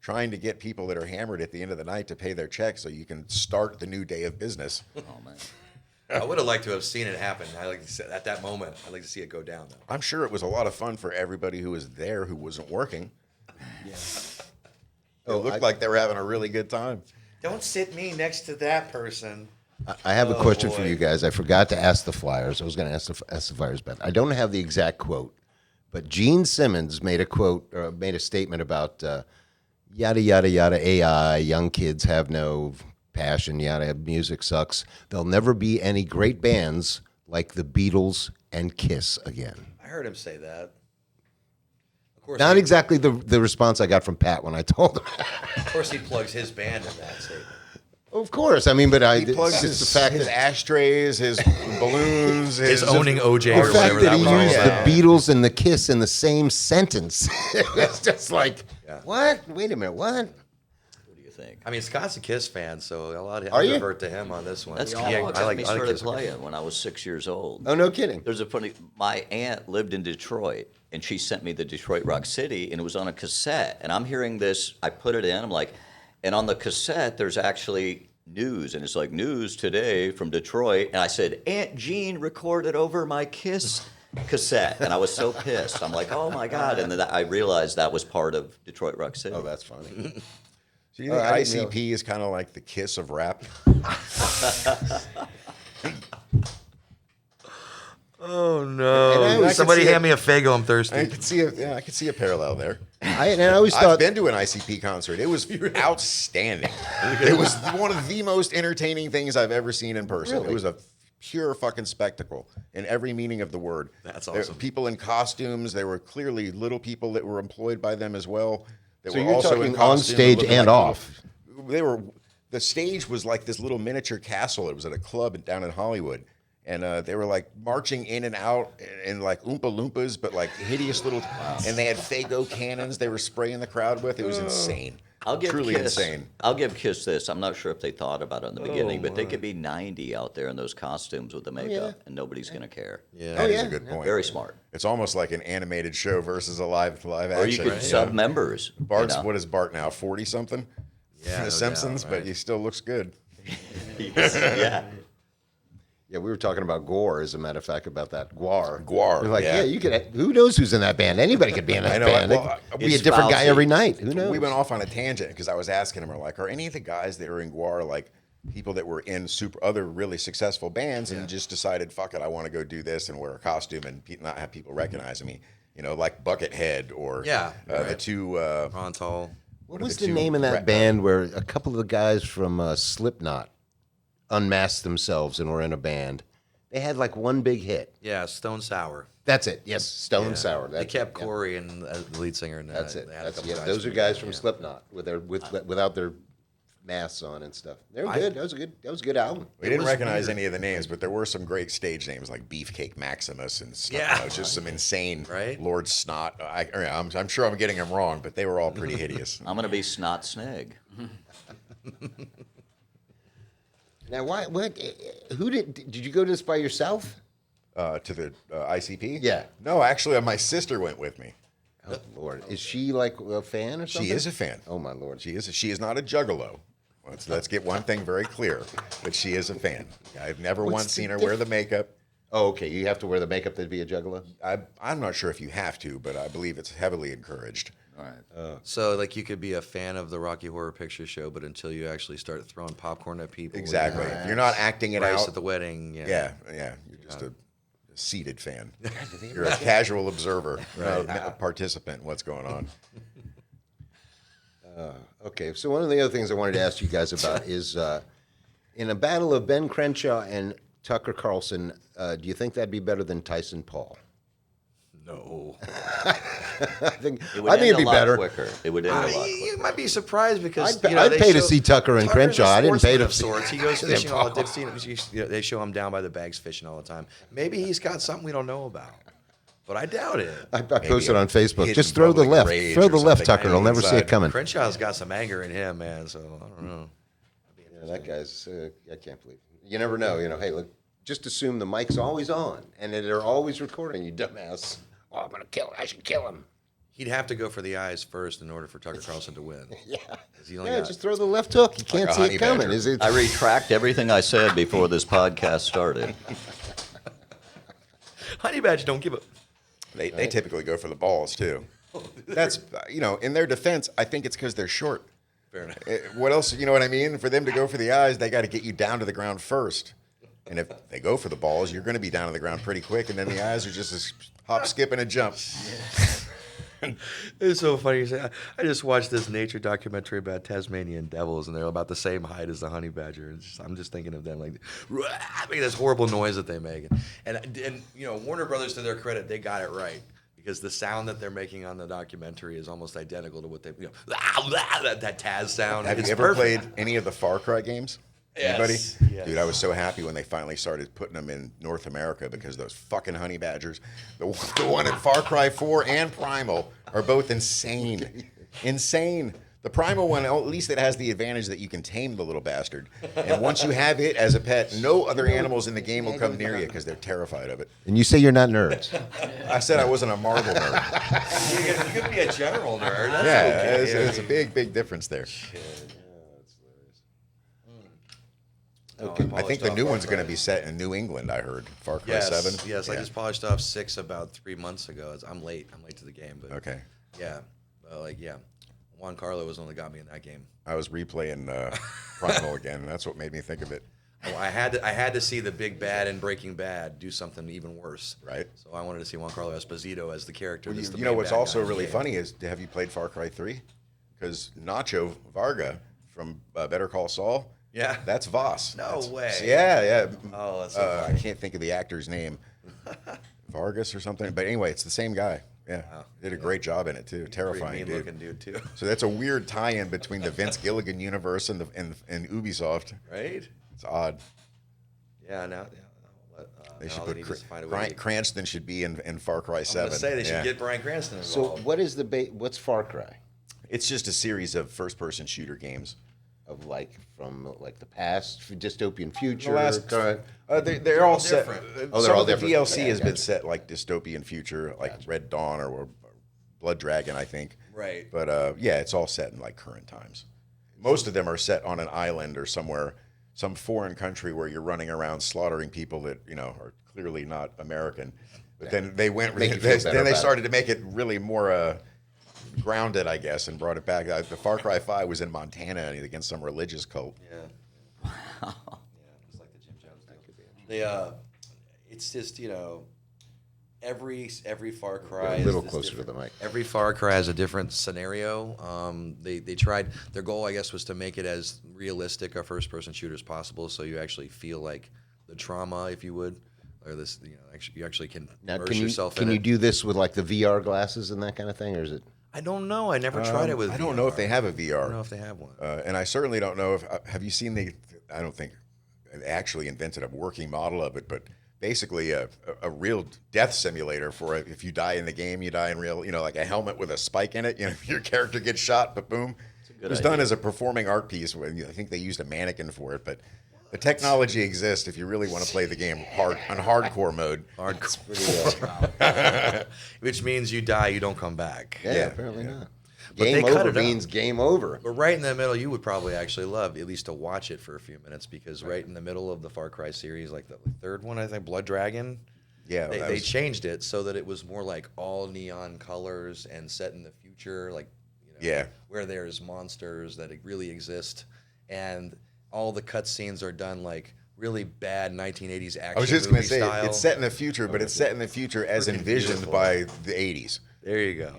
B: trying to get people that are hammered at the end of the night to pay their checks so you can start the new day of business.
C: Oh man.
E: I would have liked to have seen it happen. I like to say, at that moment. I'd like to see it go down, though.
B: I'm sure it was a lot of fun for everybody who was there who wasn't working.
E: Yeah.
B: It looked like they were having a really good time.
E: Don't sit me next to that person.
A: I have a question for
E: boy.
A: you guys. I forgot to ask the Flyers. I was going to ask the Flyers, but I don't have the exact quote. But Gene Simmons made a statement about yada yada yada AI. Young kids have no passion. Yada, music sucks. There'll never be any great bands like the Beatles and Kiss again.
E: I heard him say that. Of course,
A: Not exactly the response I got from Pat when I told him.
E: Of course, he plugs his band in that statement.
A: Of course, I mean, but
B: He plugs
A: it's
B: his,
A: the fact
B: his
A: that
B: ashtrays, his balloons,
E: His owning OJ
A: the
E: or
A: fact
E: whatever
A: that
E: that
A: he
E: was all
A: used
E: about.
A: the Beatles and the Kiss in the same sentence. It's just like, what? Wait a minute, what?
C: What do you think?
E: I mean, Scott's a Kiss fan, so
A: Are
E: I'll
A: you?
E: revert to him on this one.
C: That's
E: Yeah,
C: kind of what
E: I
C: got
E: like
C: me
E: I like
C: started
E: Kiss.
C: playing when I was 6 years old.
A: Oh, no kidding.
C: There's a funny. My aunt lived in Detroit, and she sent me the Detroit Rock City, and it was on a cassette. And I'm hearing this. I put it in. I'm like, and on the cassette, there's actually news, and it's like news today from Detroit. And I said, Aunt Jean recorded over my Kiss cassette, and I was so pissed. I'm like, oh my God! And then I realized that was part of Detroit Rock City.
A: Oh, that's funny.
B: So you think
A: I didn't know.
B: ICP is kind of like the Kiss of rap?
E: Oh
A: And I
E: no!
A: always
E: Somebody
A: could see
E: hand me a Fago. I'm thirsty.
B: I could see a parallel there.
A: And I always
B: I've
A: thought,
B: been to an ICP concert. It was outstanding. It was one of the most entertaining things I've ever seen in person.
A: Really?
B: It was a pure fucking spectacle in every meaning of the word.
E: That's
B: There were
E: awesome.
B: people in costumes. There were clearly little people that were employed by them as well. That
A: So
B: were
A: you're
B: also
A: talking
B: in
A: on
B: costume
A: stage
B: looking
A: and
B: like
A: off.
B: The stage was like this little miniature castle. It was at a club down in Hollywood. And they were like marching in and out and like Oompa Loompas, but like hideous little. And they had Fago cannons they were spraying the crowd with. It was insane.
C: I'll give
B: Truly
C: Kiss,
B: insane.
C: I'll give Kiss this. I'm not sure if they thought about it in the beginning, but they could be 90 out there in those costumes with the makeup, and nobody's going to care.
E: Yeah.
B: That is
A: yeah.
B: a good point.
C: Very smart.
B: It's almost like an animated show versus a live
C: Or you
B: action.
C: could sub members.
B: Bart's
C: you know?
B: what is Bart now? 40 something?
E: Yeah,
B: The
E: no
B: Simpsons,
E: doubt,
B: but
E: right.
B: he still looks good.
C: yeah.
A: Yeah, we were talking about Gore, as a matter of fact, about that Guar.
B: Guar,
A: We're like,
B: yeah.
A: you could. Who knows who's in that band? Anybody could be in that
B: I know,
A: band.
B: well,
A: It could be a
C: it's
A: different guy
C: Fauci.
A: every night. Who knows?
B: We went off on a tangent because I was asking him, are any of the guys that are in Guar like people that were in other really successful bands and just decided, fuck it, I want to go do this and wear a costume and not have people recognizing me? You know, like Buckethead or the two.
E: Ron Tall.
A: What
B: are
A: was
B: the
A: the
B: two
A: name of that
B: rap-
A: band where a couple of the guys from Slipknot unmasked themselves and were in a band? They had like one big hit.
E: Yeah, Stone Sour.
A: That's it. Yes, Stone Sour.
E: They
A: That's
E: kept
A: it. Yeah.
E: Corey and the lead singer. And
A: That's it.
E: they had a
A: That's,
E: couple
A: yeah, those are
E: from
A: guys
E: the
A: from
E: band,
A: Slipknot without their masks on and stuff. They were good. That was a good album.
B: We didn't
E: was
B: recognize
E: weird.
B: any of the names, but there were some great stage names like Beefcake Maximus and stuff.
E: Yeah.
B: You know, just some insane
E: Right?
B: Lord Snot. I'm sure I'm getting them wrong, but they were all pretty hideous.
C: I'm going to be Snot Snag.
A: Now, what? Who did you go to this by yourself?
B: To the ICP?
A: Yeah.
B: No, actually, my sister went with me.
A: Oh Lord, is she like a fan or something?
B: She is a fan.
A: Oh my Lord,
B: She is not a juggalo. Let's get one thing very clear, but she is a fan. I've never
A: What's
B: once
A: the
B: seen her wear the makeup.
A: Oh, okay. You have to wear the makeup to be a juggalo.
B: I'm not sure if you have to, but I believe it's heavily encouraged.
C: All right.
E: So, like, you could be a fan of the Rocky Horror Picture Show, but until you actually start throwing popcorn at people,
B: Exactly. If you're not acting it
E: Rice
B: out.
E: at the wedding,
B: Yeah. You're just a seated fan. You're a casual observer, not a participant in what's going on.
A: Okay, so one of the other things I wanted to ask you guys about is in a battle of Ben Crenshaw and Tucker Carlson, do you think that'd be better than Tyson Paul?
E: No.
A: I think
C: It would
A: I think
C: end
A: it'd
C: a
A: be
C: lot
A: better.
C: quicker. It would end a lot quicker.
E: You might be surprised because
A: I'd
E: they
A: pay to
E: show-
A: see Tucker and
E: Tucker's
A: Crenshaw.
E: a
A: I didn't pay to
E: sportsman of
A: see-
E: sorts. He goes
A: see
E: fishing all the
A: Paul.
E: time. They show him down by the bags fishing all the time. Maybe he's got something we don't know about, but I doubt it.
A: I posted on Facebook.
B: hidden
A: Just throw the
B: public
A: left.
B: rage
A: Throw
B: or
A: the left,
B: something
A: Tucker. He'll never see it
B: inside.
A: coming.
E: Crenshaw's got some anger in him, man. So I don't know.
A: Yeah, that guy's. I can't believe it. You never know. You know, hey, look, just assume the mic's always on and that they're always recording. You dumbass. Oh, I'm gonna kill him. I should kill him.
E: He'd have to go for the eyes first in order for Tucker Carlson to win.
A: Yeah.
E: 'Cause he only
A: Yeah,
E: got-
A: just throw the left hook. You can't
B: a
A: see
B: honey
A: it coming.
B: badger.
A: Is it?
C: I retract everything I said before this podcast started.
E: Honey Badger don't give a.
B: They typically go for the balls too. That's in their defense, I think it's because they're short.
E: Fair enough.
B: What else? You know what I mean? For them to go for the eyes, they got to get you down to the ground first. And if they go for the balls, you're going to be down to the ground pretty quick, and then the eyes are just a hop, skip, and a jump.
E: It's so funny. You say, I just watched this nature documentary about Tasmanian devils, and they're about the same height as the honey badger. I'm just thinking of them like making this horrible noise that they make. And Warner Brothers, to their credit, they got it right because the sound that they're making on the documentary is almost identical to what they that Taz sound.
B: Have you
E: It's
B: ever
E: perfect.
B: played any of the Far Cry games?
E: Yes,
B: Anybody?
E: yes.
B: Dude, I was so happy when they finally started putting them in North America because those fucking honey badgers, the one in Far Cry 4 and Primal, are both insane. Insane. The Primal one, at least it has the advantage that you can tame the little bastard. And once you have it as a pet, no other animals in the game will come near you because they're terrified of it.
A: And you say you're not nerds.
B: I said I wasn't a marble nerd.
E: You could be a general nerd. That's
B: Yeah,
E: okay.
B: it's a big, big difference there. I think the new one's going to be set in New England, I heard. Far Cry 7.
E: Yes, I
B: Yeah.
E: just polished off 6 about 3 months ago. I'm late. I'm late to the game, but
B: Okay.
E: yeah, Juan Carlo was the one that got me in that game.
B: I was replaying Primal again, and that's what made me think of it.
E: I had to see the big bad in Breaking Bad do something even worse.
B: Right.
E: So I wanted to see Juan Carlos Esposito as the character. that's the
B: You know
E: main
B: what's
E: bad guy
B: also
E: in the
B: really
E: game.
B: funny is, have you played Far Cry 3? Because Nacho Varga from Better Call Saul,
E: Yeah.
B: that's Voss.
E: No
B: That's-
E: way.
B: Yeah.
E: Oh, that's so
B: I
E: funny.
B: can't think of the actor's name. Vargas or something. But anyway, it's the same guy. Yeah. Did a great job in it, too.
E: Pretty
B: Terrifying,
E: mean
B: dude.
E: looking dude too.
B: So that's a weird tie-in between the Vince Gilligan universe and Ubisoft.
E: Right?
B: It's odd.
E: Yeah. Now
B: They should
E: now
B: put
E: need to find a way to-
B: Cranston should be in Far Cry 7.
E: I'm gonna say they should
B: Yeah.
E: get Bryan Cranston
A: So
E: involved.
A: what is what's Far Cry?
B: It's just a series of first-person shooter games.
A: Of from the past, dystopian future.
B: They're all set.
E: different.
A: Oh, they're
B: Some
A: all
B: of the
A: different.
B: DLC
A: Yeah,
B: has been
A: gotcha.
B: set like dystopian future, like Red Dawn or Blood Dragon, I think.
E: Right.
B: But yeah, it's all set in like current times. Most of them are set on an island or somewhere some foreign country where you're running around slaughtering people that are clearly not American. But then they went.
A: Make you feel better
B: Then they
A: about it.
B: started to make it really more grounded, I guess, and brought it back. The Far Cry 5 was in Montana against some religious cult.
E: Yeah. Yeah, just like the Jim Jones deal. It's just every Far Cry
A: A little
E: is
A: closer to
E: different.
A: the mic.
E: Every Far Cry has a different scenario. They tried, their goal, I guess, was to make it as realistic a first-person shooter as possible, so you actually feel like the trauma, if you would, or this, you actually can
A: Now,
E: immerse
A: can you
E: yourself
A: can
E: in
A: you
E: it.
A: do this with like the VR glasses and that kind of thing, or is it?
E: I don't know. I never tried it with.
B: I don't know if they have a
E: I
B: VR.
E: don't know if they have one.
B: And I certainly don't know if have you seen I don't think they actually invented a working model of it, but basically a real death simulator for if you die in the game, you die in real, like a helmet with a spike in it. Your character gets shot, but boom. It was done as a performing art piece. I think they used a mannequin for it, but the technology exists if you really want to play the game on hardcore mode.
E: Which means you die, you don't come back.
A: Yeah, apparently not.
E: But they
A: Game
E: cut
A: over
E: it up.
A: means game over.
E: But right in the middle, you would probably actually love at least to watch it for a few minutes because right in the middle of the Far Cry series, like the third one, I think, Blood Dragon,
B: Yeah,
E: they changed it so that it was more like all neon colors and set in the future, like where there's monsters that really exist, and all the cutscenes are done like really bad 1980s action
B: I was just going
E: movie
B: to say
E: style.
B: it's set in the future, but it's set in the future as envisioned
E: beautiful.
B: by the 80s.
E: There you go.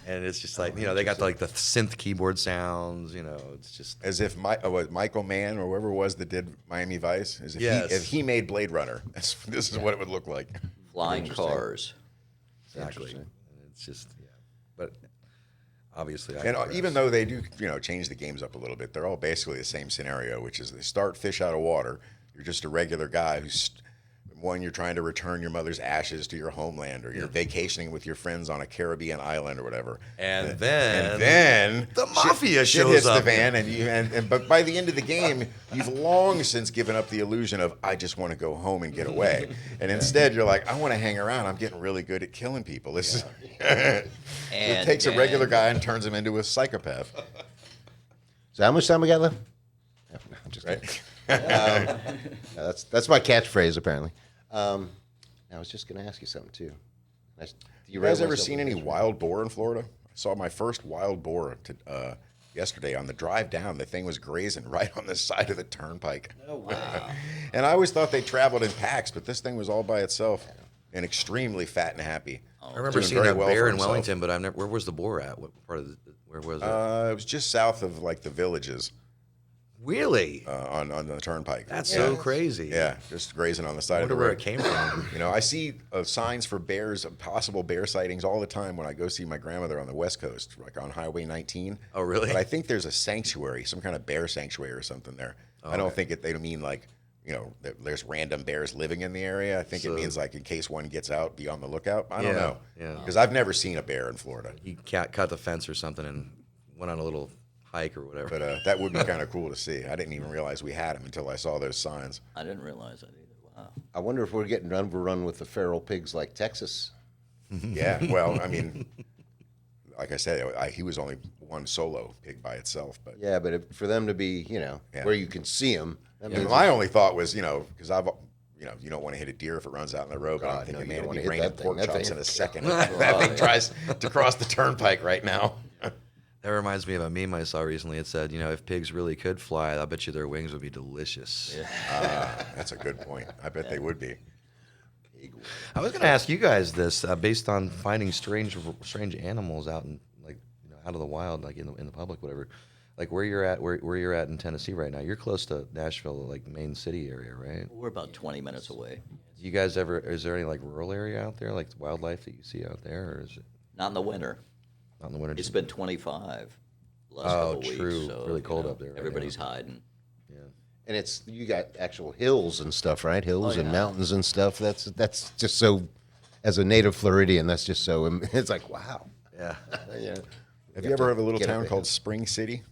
E: And it's just like they got like the synth keyboard sounds. It's just
B: As if Michael Mann or whoever it was that did Miami Vice, as if
E: Yes.
B: if he made Blade Runner, this is what it would look like.
C: Flying cars.
E: exactly. And it's just but obviously,
B: And even though they do, change the games up a little bit, they're all basically the same scenario, which is they start fish out of water. You're just a regular guy who's you're trying to return your mother's ashes to your homeland, or you're vacationing with your friends on a Caribbean island or whatever.
E: And then
B: the
E: mafia
B: shit
E: shows
B: hits
E: up.
B: the van, but by the end of the game, you've long since given up the illusion of I just want to go home and get away, and instead you're like, I want to hang around. I'm getting really good at killing people. This is it takes a regular guy and turns him into a psychopath.
A: So how much time we got left? No, I'm just kidding. No, that's my catchphrase apparently. I was just going to ask you something too. Do
B: You guys ever seen any wild boar in Florida? I saw my first wild boar yesterday on the drive down. The thing was grazing right on the side of the turnpike. Oh, wow. And I always thought they traveled in packs, but this thing was all by itself and extremely fat and happy.
E: I remember
B: Doing
E: seeing
B: very
E: that
B: well
E: bear
B: for
E: in
B: himself.
E: Wellington, but I've never. Where was the boar at? What part of where was it?
B: It was just south of like the villages
E: Really?
B: on the turnpike.
E: That's so crazy.
B: Yeah, just grazing on the side
E: I
B: of the
E: wonder where
B: road.
E: it came from.
B: I see signs for bears, possible bear sightings all the time when I go see my grandmother on the West Coast, like on Highway 19.
E: Oh, really?
B: But I think there's a sanctuary, some kind of bear sanctuary or something there. I don't think they mean like, that there's random bears living in the area. I think it means like in case one gets out, be on the lookout. I don't know.
E: Yeah.
B: Because I've never seen a bear in Florida.
E: He cut the fence or something and went on a little hike or whatever.
B: But that would be kind of cool to see. I didn't even realize we had them until I saw those signs.
C: I didn't realize that either. Wow.
A: I wonder if we're getting overrun with the feral pigs like Texas.
B: Yeah, well, I mean, like I said, he was only one solo pig by itself. But
A: Yeah, but for them to be, where you can see them, that means
B: my only thought was, because you don't want to hit a deer if it runs out in the road. But
A: God,
B: I'm thinking,
A: no, you
B: man,
A: don't
B: it'd
A: wanna
B: be
A: hit
B: raining
A: that thing.
B: pork
A: That
B: chops
A: thing-
B: in a second. That thing tries to cross the turnpike right now.
E: That reminds me of a meme I saw recently. It said, if pigs really could fly, I bet you their wings would be delicious. Yeah.
B: That's a good point. I bet they would be.
E: I was going to ask you guys this, based on finding strange animals out in out of the wild, like in the public, whatever. Like where you're at in Tennessee right now. You're close to Nashville, like main city area, right?
C: We're about 20 minutes away.
E: Do you guys is there any like rural area out there, like wildlife that you see out there, or is it
C: Not in the winter.
E: not in the winter?
C: It's been 25 the last
E: Oh,
C: couple
E: true.
C: weeks. So,
E: Really cold up there right
C: Everybody's hiding.
A: and you got actual hills and stuff, right? Hills and mountains and stuff. That's just so, as a native Floridian, that's just so. It's like wow.
E: Yeah.
A: Yeah.
B: Have you ever heard of a little
A: get
B: town
A: up
B: called Spring City?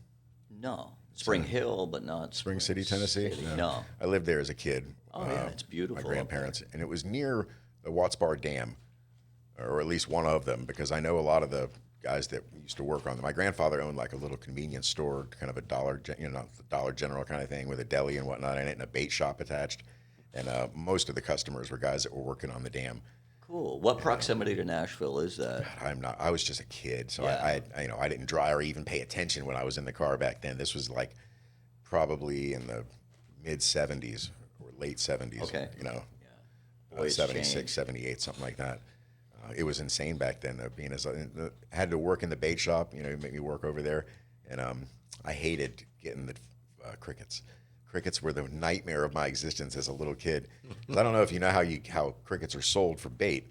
C: No. Spring Hill, but not
B: Spring City, Tennessee?
C: No.
B: I lived there as a kid.
C: Oh, yeah, it's beautiful
B: My
C: up
B: grandparents. And it was near the Watts Bar Dam, or at least one of them, because I know a lot of the guys that used to work on them. My grandfather owned like a little convenience store, kind of a not the Dollar General kind of thing with a deli and whatnot in it and a bait shop attached. And most of the customers were guys that were working on the dam.
C: Cool. What proximity to Nashville is that?
B: I was just a kid, so
C: Yeah.
B: I didn't drive or even pay attention when I was in the car back then. This was like probably in the mid 70s or late 70s.
C: Okay. Boys
B: 76,
C: change.
B: 78, something like that. It was insane back then. Being as I had to work in the bait shop, make me work over there, and I hated getting the crickets. Crickets were the nightmare of my existence as a little kid. 'Cause I don't know if you know how crickets are sold for bait.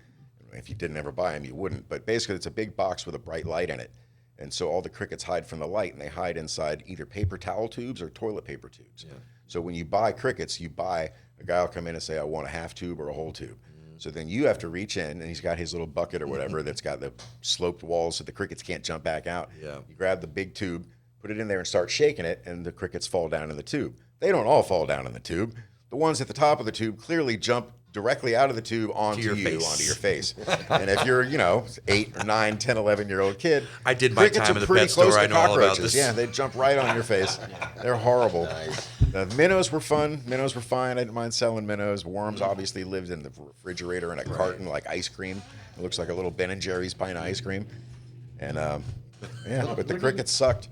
B: If you didn't ever buy them, you wouldn't. But basically, it's a big box with a bright light in it, and so all the crickets hide from the light, and they hide inside either paper towel tubes or toilet paper tubes. Yeah. So when you buy crickets, a guy will come in and say, "I want a half tube or a whole tube." So then you have to reach in, and he's got his little bucket or whatever that's got the sloped walls so the crickets can't jump back out.
E: Yeah.
B: You grab the big tube, put it in there, and start shaking it, and the crickets fall down in the tube. They don't all fall down in the tube. The ones at the top of the tube clearly jump directly out of the tube onto your face. And if you're, 8 or 9, 10, 11-year-old kid,
E: I did my
B: crickets
E: time
B: are
E: in the
B: pretty
E: pet store.
B: close to
E: I know all about
B: cockroaches.
E: this.
B: Yeah, they jump right on your face. They're horrible. The minnows were fun. Minnows were fine. I didn't mind selling minnows. Worms obviously lived in the refrigerator in a carton like ice cream. It looks like a little Ben and Jerry's pint of ice cream. And but the crickets sucked.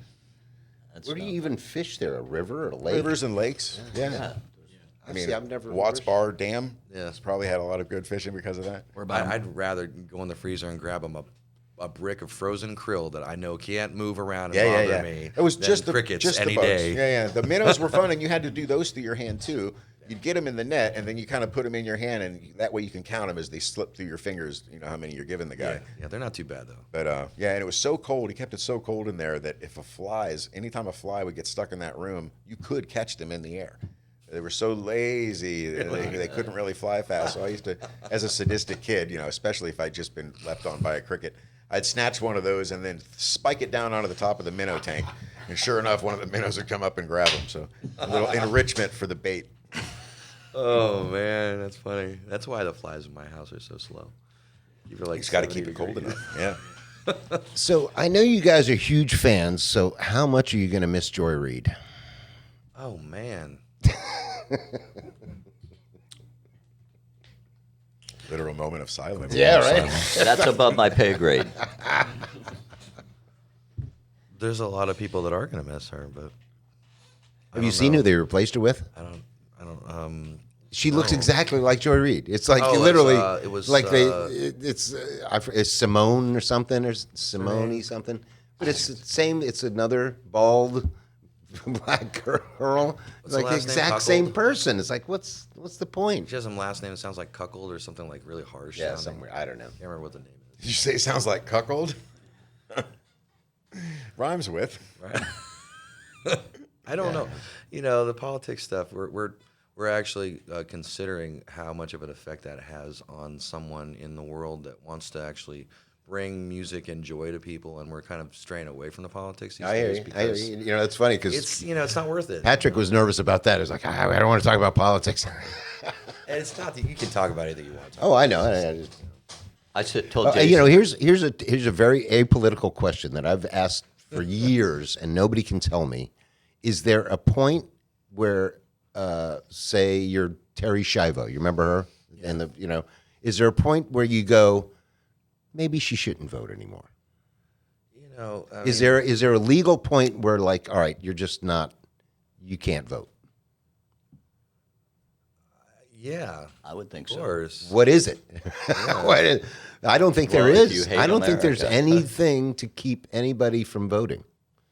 A: Where do you even fish there? A river or a lake?
B: Rivers and lakes. Yeah. I mean,
A: I've never
B: Watts
A: fished.
B: Bar Dam.
E: Yeah.
B: It's probably had a lot of good fishing because of that.
D: We're about
E: I'd rather go in the freezer and grab them a brick of frozen krill that I know can't move around and bother me.
B: It was
E: than
B: just
E: crickets
B: just
E: any
B: the bugs.
E: day.
B: Yeah. The minnows were fun, and you had to do those through your hand too. You'd get them in the net, and then you kind of put them in your hand, and that way you can count them as they slip through your fingers. You know how many you're giving the guy.
E: Yeah, they're not too bad though.
B: But and it was so cold. He kept it so cold in there that if anytime a fly would get stuck in that room, you could catch them in the air. They were so lazy. They couldn't really fly fast. So I used to, as a sadistic kid, especially if I'd just been left on by a cricket, I'd snatch one of those and then spike it down onto the top of the minnow tank. And sure enough, one of the minnows would come up and grab them. So a little enrichment for the bait.
E: Oh man, that's funny. That's why the flies in my house are so slow. Keep it like
B: He's got to
E: 70
B: keep it cold
E: degrees.
B: enough. Yeah.
A: So I know you guys are huge fans. So how much are you going to miss Joy Reid?
E: Oh man.
B: Literal moment of silence.
A: Yeah, right.
C: That's above my pay grade.
E: There's a lot of people that are gonna miss her, but
A: Have you seen who they replaced her with?
E: I don't.
A: She looks exactly like Joy Reid. It's like
E: Oh,
A: literally,
E: it was,
A: like it's Simone or something, or Simone something. But it's the same. It's another bald black girl. It's
E: the
A: like the
E: last name?
A: exact same
E: Cuckold?
A: person. It's like, what's the point?
E: She has some last name that sounds like cuckold or something like really harsh.
A: Yeah,
E: sounding.
A: somewhere. I don't know.
E: Can't remember what the name is.
B: Did you say it sounds like cuckold? Rhymes with.
E: Right. I don't know. The politics stuff. We're actually considering how much of an effect that has on someone in the world that wants to actually bring music and joy to people, and we're kind of straying away from the politics these
A: I hear
E: days
A: you. I hear
E: because
A: you. It's funny because
E: it's not worth it.
A: Patrick was nervous about that. He was like, I don't want to talk about politics.
E: And it's not that you can talk about anything you want to.
A: Oh, I know.
C: I told Jason.
A: Here's a very apolitical question that I've asked for years, and nobody can tell me. Is there a point where, say, you're Terry Schiavo, you remember her, and is there a point where you go, maybe she shouldn't vote anymore? Is there a legal point where, like, all right, you're just not, you can't vote?
E: Yeah,
C: I would think
E: of
C: so.
E: course.
A: What is it? I don't think there
C: Well, if
A: is.
C: you hate
A: I don't think there's
C: America.
A: anything to keep anybody from voting.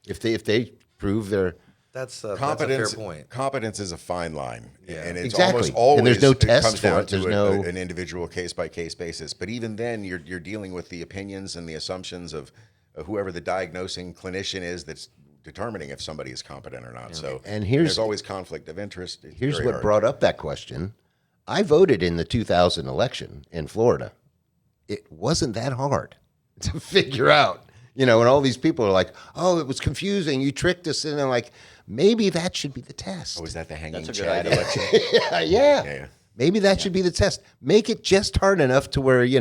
A: If they prove their
E: That's a
B: Competence,
E: fair point.
B: competence is a fine line, and it's
A: Exactly.
B: almost always
A: And there's no
B: it
A: test
B: comes
A: for
B: down
A: it. There's
B: to
A: no-
B: an individual case by case basis. But even then, you're dealing with the opinions and the assumptions of whoever the diagnosing clinician is that's determining if somebody is competent or not. So
A: And
B: there's always conflict of interest. It's
A: Here's
B: very
A: what
B: hard.
A: brought up that question. I voted in the 2000 election in Florida. It wasn't that hard to figure out, and all these people are like, oh, it was confusing. You tricked us. And I'm like, maybe that should be the test.
B: Oh, is that the hanging
C: That's a good
B: Chad
C: idea.
B: election?
A: yeah.
B: Yeah.
A: Maybe that should be the test. Make it just hard enough to where, you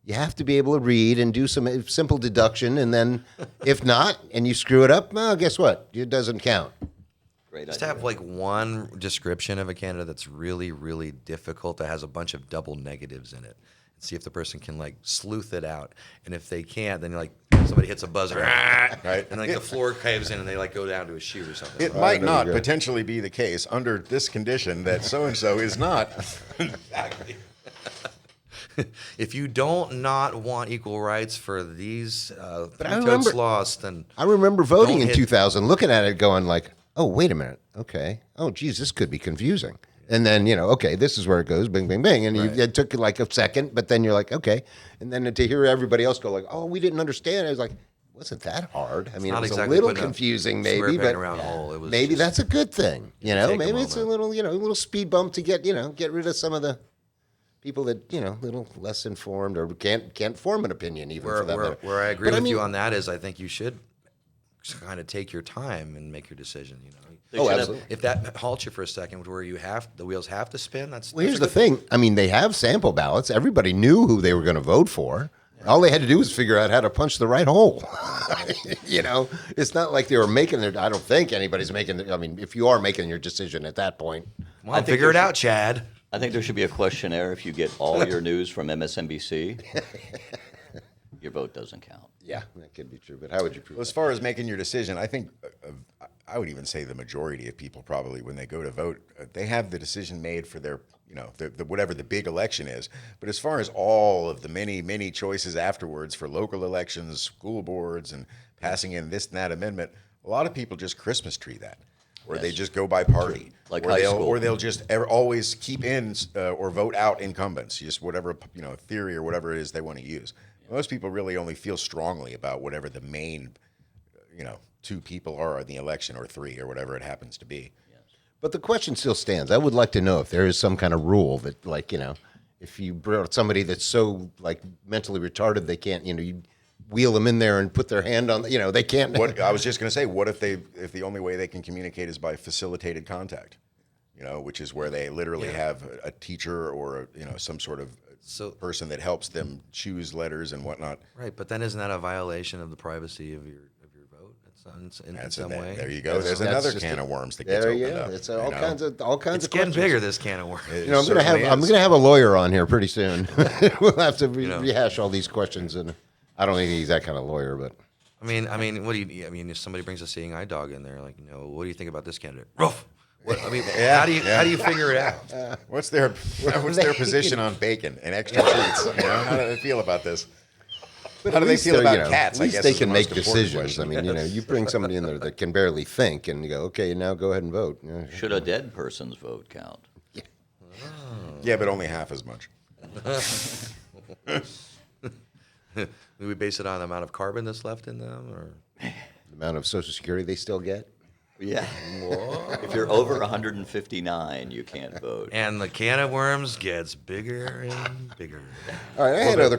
A: you have to be able to read and do some simple deduction, and then if not, and you screw it up, well, guess what? It doesn't count.
C: Great
E: Just
C: idea.
E: have like one description of a candidate that's really, really difficult that has a bunch of double negatives in it. And see if the person can like sleuth it out. And if they can't, then like somebody hits a buzzer,
B: Right.
E: and like the floor caves in, and they like go down to a shoe or something.
B: It might not potentially be the case under this condition that so and so is not.
E: Exactly. If you don't not want equal rights for these
A: I
E: three-toed
A: remember-
E: sloths, then
A: I remember voting
E: Don't
A: in
E: hit-
A: 2000, looking at it, going like, "Oh, wait a minute, okay. Oh, geez, this could be confusing." And then okay, this is where it goes, bing, bing, bing, and it took like a second, but then you're like, okay, and then to hear everybody else go like, "Oh, we didn't understand," I was like, "Wasn't that hard?" I mean,
E: not
A: it was
E: exactly
A: a little
E: putting a
A: confusing,
E: square
A: maybe,
E: peg
A: but
E: in a round hole. It was
A: maybe
E: just-
A: that's a good thing.
E: take a
A: Maybe it's a
E: moment.
A: little, a little speed bump to get rid of some of the people that little less informed or can't form an opinion even for that matter.
E: Where I agree
A: But
E: with you on that is I think you should kind of take your time and make your decision.
C: They
A: Oh,
C: should have-
A: absolutely.
E: If that halts you for a second, where the wheels have to spin,
A: Well, here's the thing. I mean, they have sample ballots. Everybody knew who they were going to vote for. All they had to do was figure out how to punch the right hole. It's not like they were making their. I don't think anybody's making. I mean, if you are making your decision at that point,
E: Come on, figure it out, Chad.
C: I think there should be a questionnaire if you get all your news from MSNBC. Your vote doesn't count.
A: yeah, that could be true. But how would you prove?
B: Well, as far as making your decision, I think I would even say the majority of people probably when they go to vote, they have the decision made for their, the whatever the big election is. But as far as all of the many choices afterwards for local elections, school boards, and passing in this and that amendment, a lot of people just Christmas tree that. Or they just go by party,
C: Like
B: or
C: high
B: they'll
C: school.
B: or they'll just always keep in or vote out incumbents, just whatever theory or whatever it is they want to use. Most people really only feel strongly about whatever the main, two people are in the election or three or whatever it happens to be.
A: But the question still stands. I would like to know if there is some kind of rule that, like, if you brought somebody that's so like mentally retarded they can't, you wheel them in there and put their hand on, they can't.
B: What I was just going to say, what if the only way they can communicate is by facilitated contact, which is where they literally have a teacher or some sort of person that helps them choose letters and whatnot.
E: Right, but then isn't that a violation of the privacy of your vote in some way?
B: There you go. There's
A: That's
B: another
A: just
B: can
A: a-
B: of worms that gets
A: There
B: opened
A: you go.
B: up.
A: It's all kinds of questions.
E: It's getting bigger, this can of worms.
A: I'm gonna have a lawyer on here pretty soon. We'll have to rehash all these questions, and I don't think he's that kind of lawyer, but
E: I mean, what do you? I mean, if somebody brings a seeing eye dog in there, like, what do you think about this candidate? Rough. What, I mean, how do you figure it out?
B: What's their position on bacon and extra treats? How do they feel about this?
A: But
B: How do
A: at
B: they
A: least
B: feel
A: they're,
B: about cats?
A: At
B: I
A: least
B: guess
A: they
B: is the
A: can make
B: most important
A: decisions. I
B: question.
A: mean, you bring somebody in there that can barely think, and you go, okay, now go ahead and vote.
C: Should a dead person's vote count?
B: Yeah, but only half as much.
E: Do we base it on the amount of carbon that's left in them, or?
A: The amount of Social Security they still get.
C: Yeah. If you're over 159, you can't vote.
E: And the can of worms gets bigger and bigger.
A: All right, I had other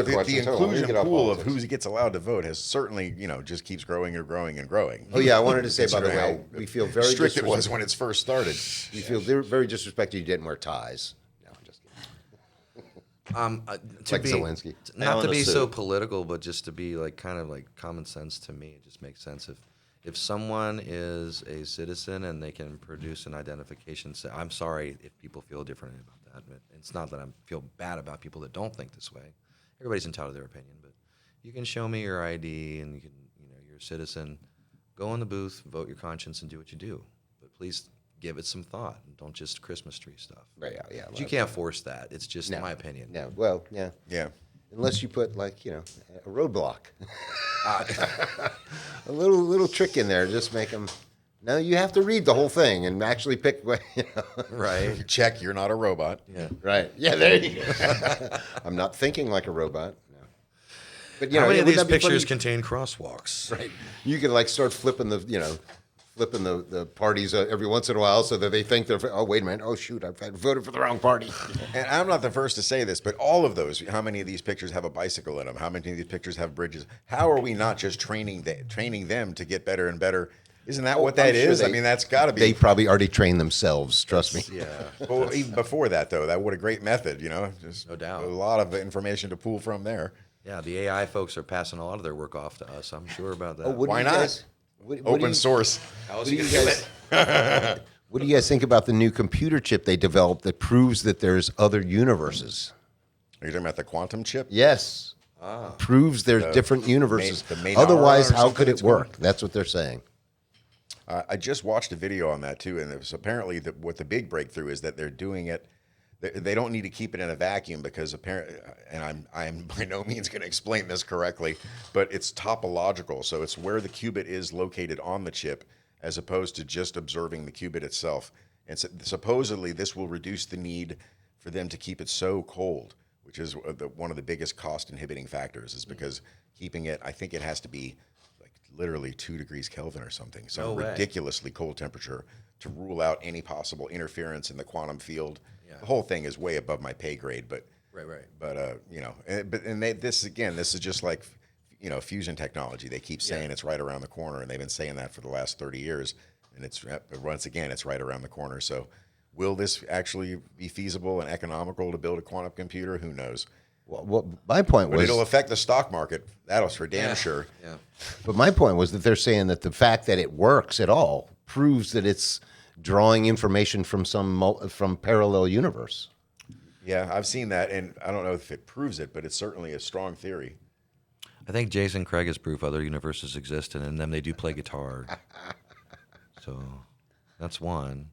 B: The
A: questions. Hold on, let me
B: inclusion
A: get off
B: pool of
A: politics.
B: who gets allowed to vote has certainly, just keeps growing and growing and growing.
A: Oh yeah, I wanted to say, by the
B: Considering
A: way,
B: how
A: we feel very
B: strict it was
A: disrespect-
B: when it first started.
A: We feel very disrespected you didn't wear ties. No, I'm just kidding.
E: To
A: Like
E: be,
A: Zelensky.
C: I
E: Not
C: own
E: to
C: a
E: be so
C: suit.
E: political, but just to be like kind of like common sense to me. It just makes sense if someone is a citizen and they can produce an identification. I'm sorry if people feel differently about that. But it's not that I feel bad about people that don't think this way. Everybody's entitled to their opinion, but you can show me your ID and you're a citizen. Go in the booth, vote your conscience, and do what you do. But please give it some thought and don't just Christmas tree stuff.
A: Right, yeah.
E: But you can't force that. It's just my opinion.
A: No, well, yeah.
B: Yeah.
A: Unless you put like a roadblock, a little trick in there, just make them. No, you have to read the whole thing and actually pick.
E: Right.
B: Check, you're not a robot.
E: Yeah.
A: Right. Yeah. There you go. I'm not thinking like a robot. No. But
E: How many of
A: wouldn't
E: these
A: that be funny?
E: pictures contain crosswalks?
A: Right. You can like start flipping the parties every once in a while so that they think they're. Oh wait a minute. Oh shoot! I voted for the wrong party.
B: And I'm not the first to say this, but all of those, how many of these pictures have a bicycle in them? How many of these pictures have bridges? How are we not just training them to get better and better Isn't that what that
A: I'm sure
B: is? I mean, that's got to be.
A: They probably already trained themselves. Trust me.
E: Yeah.
B: Well, even before that, though, what a great method, Just
E: No doubt.
B: a lot of information to pull from there.
E: Yeah, the AI folks are passing a lot of their work off to us. I'm sure about that.
B: Why not? Open source.
E: How
A: do you guys, what do you guys think about the new computer chip they developed that proves that there's other universes?
B: Are you talking about the quantum chip?
A: Yes. Proves there's different universes.
B: the Maynard
A: Otherwise,
B: or
A: how
B: something
A: could
B: it's
A: it work? That's what they're saying.
B: I just watched a video on that too, and it was apparently what the big breakthrough is that they're doing it. They don't need to keep it in a vacuum because apparently, and I'm by no means going to explain this correctly, but it's topological, so it's where the qubit is located on the chip, as opposed to just observing the qubit itself. And supposedly, this will reduce the need for them to keep it so cold, which is one of the biggest cost inhibiting factors. Is because keeping it, I think it has to be literally 2 degrees Kelvin or something, some ridiculously cold temperature to rule out any possible interference in the quantum field. Yeah. The whole thing is way above my pay grade, but
E: Right.
B: But this is just like fusion technology. They keep saying it's right around the corner, and they've been saying that for the last 30 years. And once again, it's right around the corner. So, will this actually be feasible and economical to build a quantum computer? Who knows?
A: Well, my point
B: But
A: was,
B: it'll affect the stock market. That'll for damn sure.
E: Yeah.
A: but my point was that they're saying that the fact that it works at all proves that it's drawing information from from parallel universe.
B: Yeah, I've seen that, and I don't know if it proves it, but it's certainly a strong theory.
E: I think Jason Craig is proof other universes exist, and in them they do play guitar. So that's one.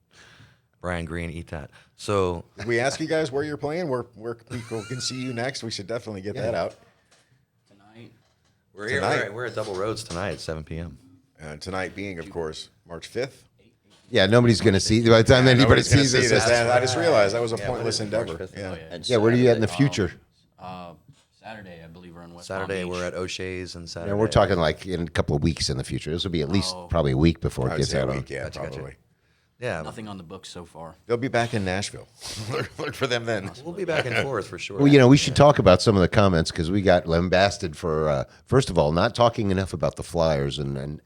E: Brian Green, eat that. So
B: Did we ask you guys where you're playing? Where people can see you next? We should definitely get that out.
D: Tonight.
E: we're here.
B: Tonight.
E: We're at Double Roads tonight at 7 p.m.
B: Tonight being, of course, March 5th.
A: Yeah, nobody's going to see by the time anybody
B: Nobody's gonna
A: sees
B: see
A: this.
B: this. I just realized that was a
E: Yeah,
B: pointless
E: when is it, March
B: endeavor.
E: 5th?
B: Yeah.
C: And
A: Yeah, where are you at in the
C: Saturday-
A: future?
D: Saturday, I believe we're in West
E: Saturday
D: Palm Beach.
E: we're at O'Shea's, and Saturday
A: Yeah, we're talking like in a couple of weeks in the future. This will be at least probably a week before
B: I
A: it
B: would
A: gets
B: say a
A: out on.
B: week, yeah,
E: Gotcha.
B: probably.
E: Yeah,
D: Nothing on the books so far.
B: They'll be back in Nashville. Look for them then.
E: we'll be back and forth for sure.
A: Well, we should talk about some of the comments because we got lambasted for, first of all, not talking enough about the Flyers, and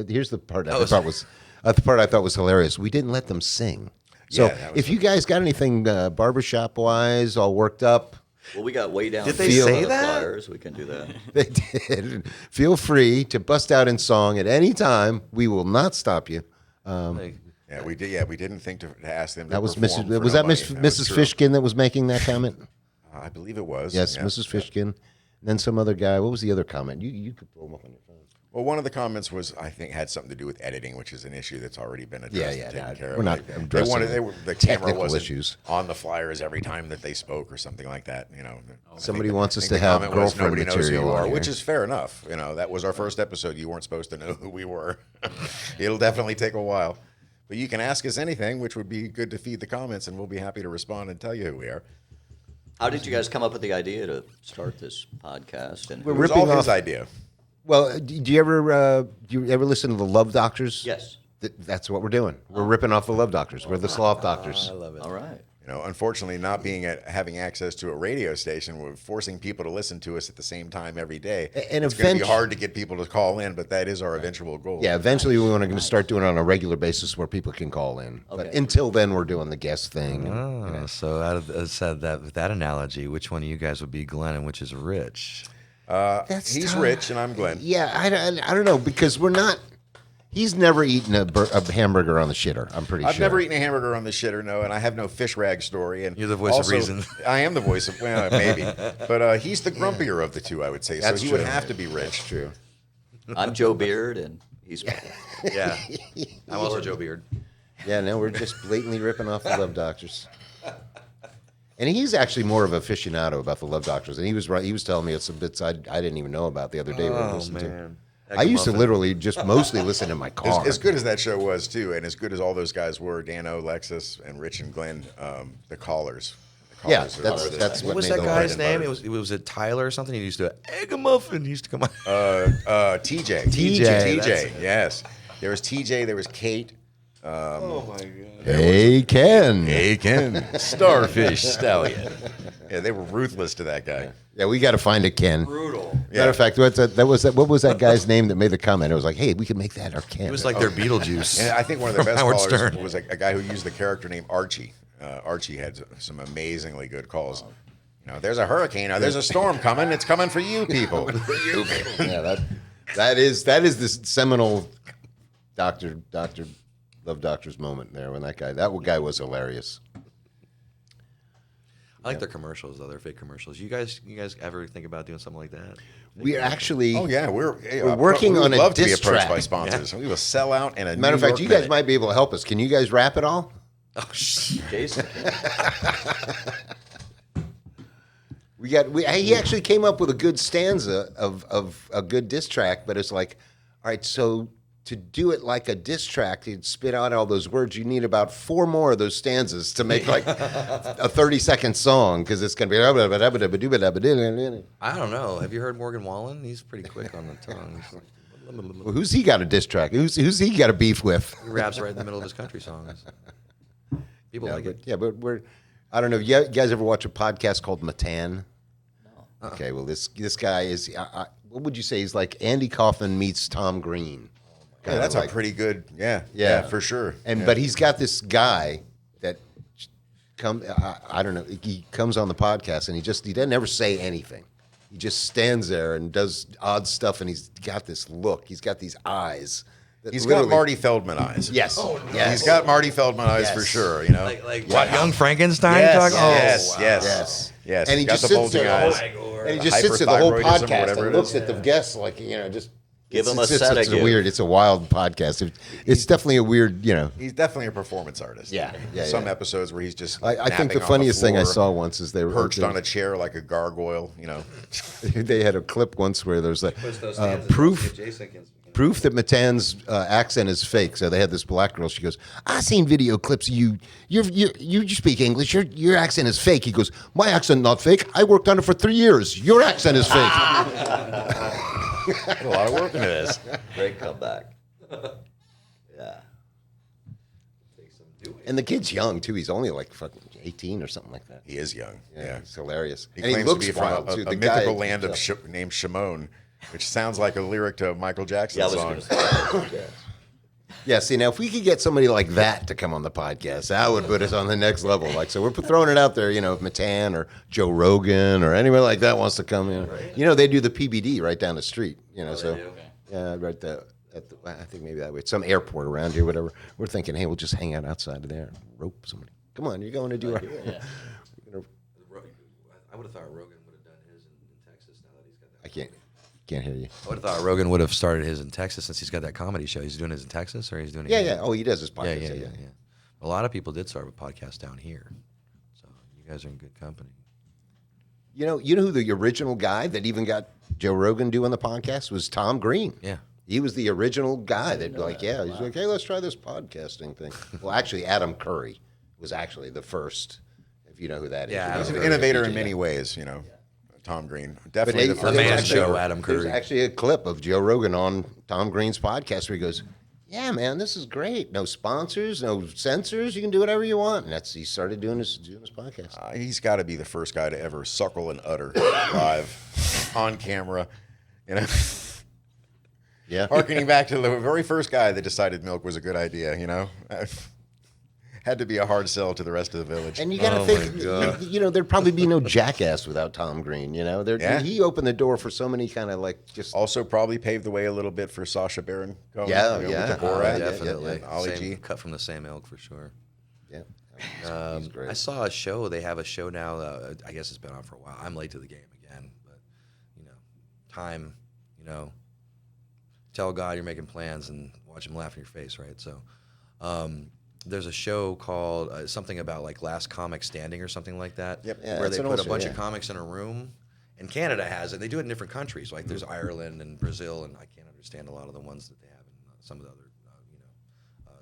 A: here's the part I thought was the part I thought was hilarious. We didn't let them sing. So
B: Yeah, that was
A: if you guys got anything barbershop wise, all worked up,
C: Well, we got way down.
E: Did they
C: field
E: say
C: on the
E: that?
C: Flyers. We can do that.
A: they did. Feel free to bust out in song at any time. We will not stop you.
E: Like,
B: Yeah, we did. Yeah, we didn't think to ask them. To
A: That was
B: perform
A: Mrs.
B: for
A: Was that
B: nobody.
A: Mrs.
B: true.
A: Fishkin that was making that comment?
B: I believe it was.
A: Yes,
B: Yeah.
A: Mrs. Fishkin. And then some other guy. What was the other comment? You could pull them up on your phone.
B: Well, one of the comments was, I think, had something to do with editing, which is an issue that's already been addressed
A: Yeah,
B: and
A: yeah,
B: taken care of.
A: we're not
B: Like,
A: addressing
B: the camera
A: technical
B: wasn't
A: issues.
B: on the Flyers every time that they spoke or something like that.
A: Somebody
B: I
A: wants us
B: think
A: to
B: the
A: have
B: comment was,
A: girlfriend
B: nobody knows who
A: material
B: you
A: on
B: are,
A: here.
B: which is fair enough. That was our first episode. You weren't supposed to know who we were. It'll definitely take a while. But you can ask us anything, which would be good to feed the comments, and we'll be happy to respond and tell you who we are.
C: How did you guys come up with the idea to start this podcast? And
B: It was
A: ripping
B: all his
A: off-
B: idea.
A: Well, do you ever listen to the Love Doctors?
C: yes,
A: That's what we're doing. We're ripping off the Love Doctors. We're the Sloth Doctors.
E: I love it.
C: all right.
B: Unfortunately, not having access to a radio station, we're forcing people to listen to us at the same time every day.
A: And
B: it's going to be
A: eventu-
B: hard to get people to call in, but that is our eventual goal.
A: Yeah, eventually we want to start doing it on a regular basis where people can call in. But
C: Okay.
A: until then, we're doing the guest thing.
E: Oh, so out of said that with that analogy, which one of you guys would be Glenn and which is Rich?
B: He's rich, and I'm Glenn.
A: Yeah, I don't know because we're not. He's never eaten a hamburger on the shitter. I'm pretty
B: I've
A: sure.
B: never eaten a hamburger on the shitter, no, and I have no fish rag story. And
E: You're the voice of
B: also,
E: reason.
B: I am the voice of, well, maybe. But he's the grumpier of the two, I would say.
A: That's
B: so he would
A: true.
B: have to be rich.
A: True.
C: I'm Joe Beard, and he's.
E: Yeah, I'm also Joe Beard.
A: Yeah, no, we're just blatantly ripping off the Love Doctors. And he's actually more of an aficionado about the Love Doctors, and he was right. He was telling me it's some bits I didn't even know about the other day. We were listening to. I used to literally just mostly listen in my car.
B: As good as that show was, too, and as good as all those guys were, Dano, Lexus, and Rich and Glenn, the callers. The
A: Yeah,
B: callers are
A: that's
B: the-
A: what
E: What was
A: made
E: that
A: the
E: guy's
B: Lord.
E: name? Was it Tyler or something? He used to egg a muffin. He used to come on.
B: TJ.
A: TJ,
B: TJ, yes. There was TJ, there was Kate,
E: Oh my god.
A: Hey, Ken.
E: Hey Ken, Starfish Stallion.
B: Yeah, they were ruthless to that guy.
A: Yeah, we got to find a Ken.
E: Brutal.
A: Matter of fact, what was that guy's name that made the comment? It was like, hey, we can make that our Ken.
E: It was like their Beetlejuice.
B: And I think one of their best
E: Howard
B: callers
E: Stern.
B: was a guy who used the character named Archie. Archie had some amazingly good calls. There's a hurricane or there's a storm coming. It's coming for you people.
A: Yeah, that is the seminal Dr. Love Doctors moment there when that guy was hilarious.
E: I like their commercials though. They're fake commercials. You guys ever think about doing something like that?
A: We're actually
B: Oh yeah, we're
A: working
B: we would
A: on a
B: love to be
A: diss
B: approached
A: track.
B: by sponsors. We will sell out in a
A: matter of
B: New
A: fact,
B: York
A: you guys
B: minute.
A: might be able to help us. Can you guys rap it all?
E: Oh shit.
C: Jason.
A: He actually came up with a good stanza of a good diss track, but it's like, all right, so to do it like a diss track, you'd spit out all those words. You need about 4 more of those stanzas to make like a 30-second song because it's gonna be.
E: I don't know. Have you heard Morgan Wallen? He's pretty quick on the tongue. He's like,
A: Well, who's he got a diss track? Who's he got a beef with?
E: he raps right in the middle of his country songs. People like it.
A: Yeah, but I don't know. You guys ever watch a podcast called Matan? No. Okay, well this guy is. What would you say? He's like Andy Kaufman meets Tom Green.
B: Yeah, that's
A: like,
B: a pretty good. Yeah, for sure.
A: But he's got this guy that I don't know. He comes on the podcast and he doesn't ever say anything. He just stands there and does odd stuff, and he's got this look. He's got these eyes.
B: He's got Marty Feldman eyes.
A: Yes. Yes.
B: He's got Marty Feldman eyes
A: Yes.
B: for sure.
E: Like Young Frankenstein.
B: Yes,
E: talk? Oh,
B: yes,
E: wow.
B: yes, yes.
A: And he
B: Got
A: just
B: the
A: sits
B: bulging
A: there.
B: eyes.
A: And he just sits there the whole
B: Hyperthyroidism or
A: podcast
B: whatever
A: and
B: it
A: looks
B: is.
A: at the guests like just.
C: Give him a
A: It's
C: sedative.
A: weird. It's a wild podcast. It's definitely a weird.
B: He's definitely a performance artist.
A: Yeah, yeah,
B: Some
A: yeah.
B: episodes where he's just.
A: I think
B: napping
A: the
B: on
A: funniest thing I
B: floor,
A: saw once is they were
B: perched on a chair like a gargoyle.
A: They had a clip once where there's like proof that Matan's accent is fake. So they had this black girl. She goes, "I seen video clips of you. You speak English. Your accent is fake." He goes, "My accent not fake. I worked on it for 3 years. Your accent is fake."
B: A lot of work into this.
C: Great comeback. Yeah.
A: And the kid's young too. He's only like fucking 18 or something like that.
B: He is young. Yeah,
A: It's hilarious.
B: He
A: And
B: claims
A: looks
B: to be from
A: wild,
B: a
A: too. The
B: mythical
A: guy-
B: land named Shimon, which sounds like a lyric to a Michael Jackson
C: Yeah, I was
B: song.
C: going to say that. Yeah.
A: Yeah, see, now if we could get somebody like that to come on the podcast, that would put us on the next level. Like, so we're throwing it out there, if Matan or Joe Rogan or anyone like that wants to come in. They do the PBD right down the street, so. Yeah, right there. I think maybe that way. Some airport around here, whatever. We're thinking, hey, we'll just hang out outside of there and rope somebody. Come on, you're going to do our...
E: I would have thought Rogan would have done his in Texas now that he's got that.
A: I can't hear you.
E: I would have thought Rogan would have started his in Texas since he's got that comedy show. He's doing his in Texas, or he's doing it
A: Yeah,
E: here?
A: yeah. Oh, he does his
E: Yeah,
A: podcast.
E: yeah. A lot of people did start with podcasts down here, so you guys are in good company.
A: You know who the original guy that even got Joe Rogan doing the podcast was Tom Green.
E: Yeah.
A: He was the original guy that he's like, hey, let's try this podcasting thing. Well, actually, Adam Curry was actually the first, if you know who that is.
E: Yeah,
A: You know,
B: He's an
A: Curry,
B: innovator in
A: DJ.
B: many ways, Tom Green.
A: But
B: Definitely the
A: hey,
B: first.
E: The man
A: there's
E: show,
A: actually-
E: Adam
A: There's
E: Curry.
A: actually a clip of Joe Rogan on Tom Green's podcast where he goes, yeah, man, this is great. No sponsors, no censors. You can do whatever you want. And he started doing his podcast.
B: He's got to be the first guy to ever suckle and udder live on camera.
A: Yeah.
B: Harkening back to the very first guy that decided milk was a good idea, Had to be a hard sell to the rest of the village.
A: And you got to think, there'd probably be no Jackass without Tom Green.
B: Yeah.
A: He opened the door for so many kind of like just.
B: Also probably paved the way a little bit for Sacha Baron Cohen.
A: Yeah,
B: with
A: yeah.
B: the Borat,
E: Definitely.
B: and Ollie G.
E: Cut from the same ilk for sure.
A: Yeah. He's great.
E: I saw a show. They have a show now. I guess it's been on for a while. I'm late to the game again, but time. Tell God you're making plans and watch him laugh in your face, right? So, there's a show called something about like Last Comic Standing or something like that.
B: Yep.
A: Yeah,
E: where
A: that's
E: they
A: an
E: put
A: old
E: a bunch
A: show,
E: of
A: yeah.
E: comics in a room. And Canada has it. They do it in different countries. Like there's Ireland and Brazil, and I can't understand a lot of the ones that they have in some of the other,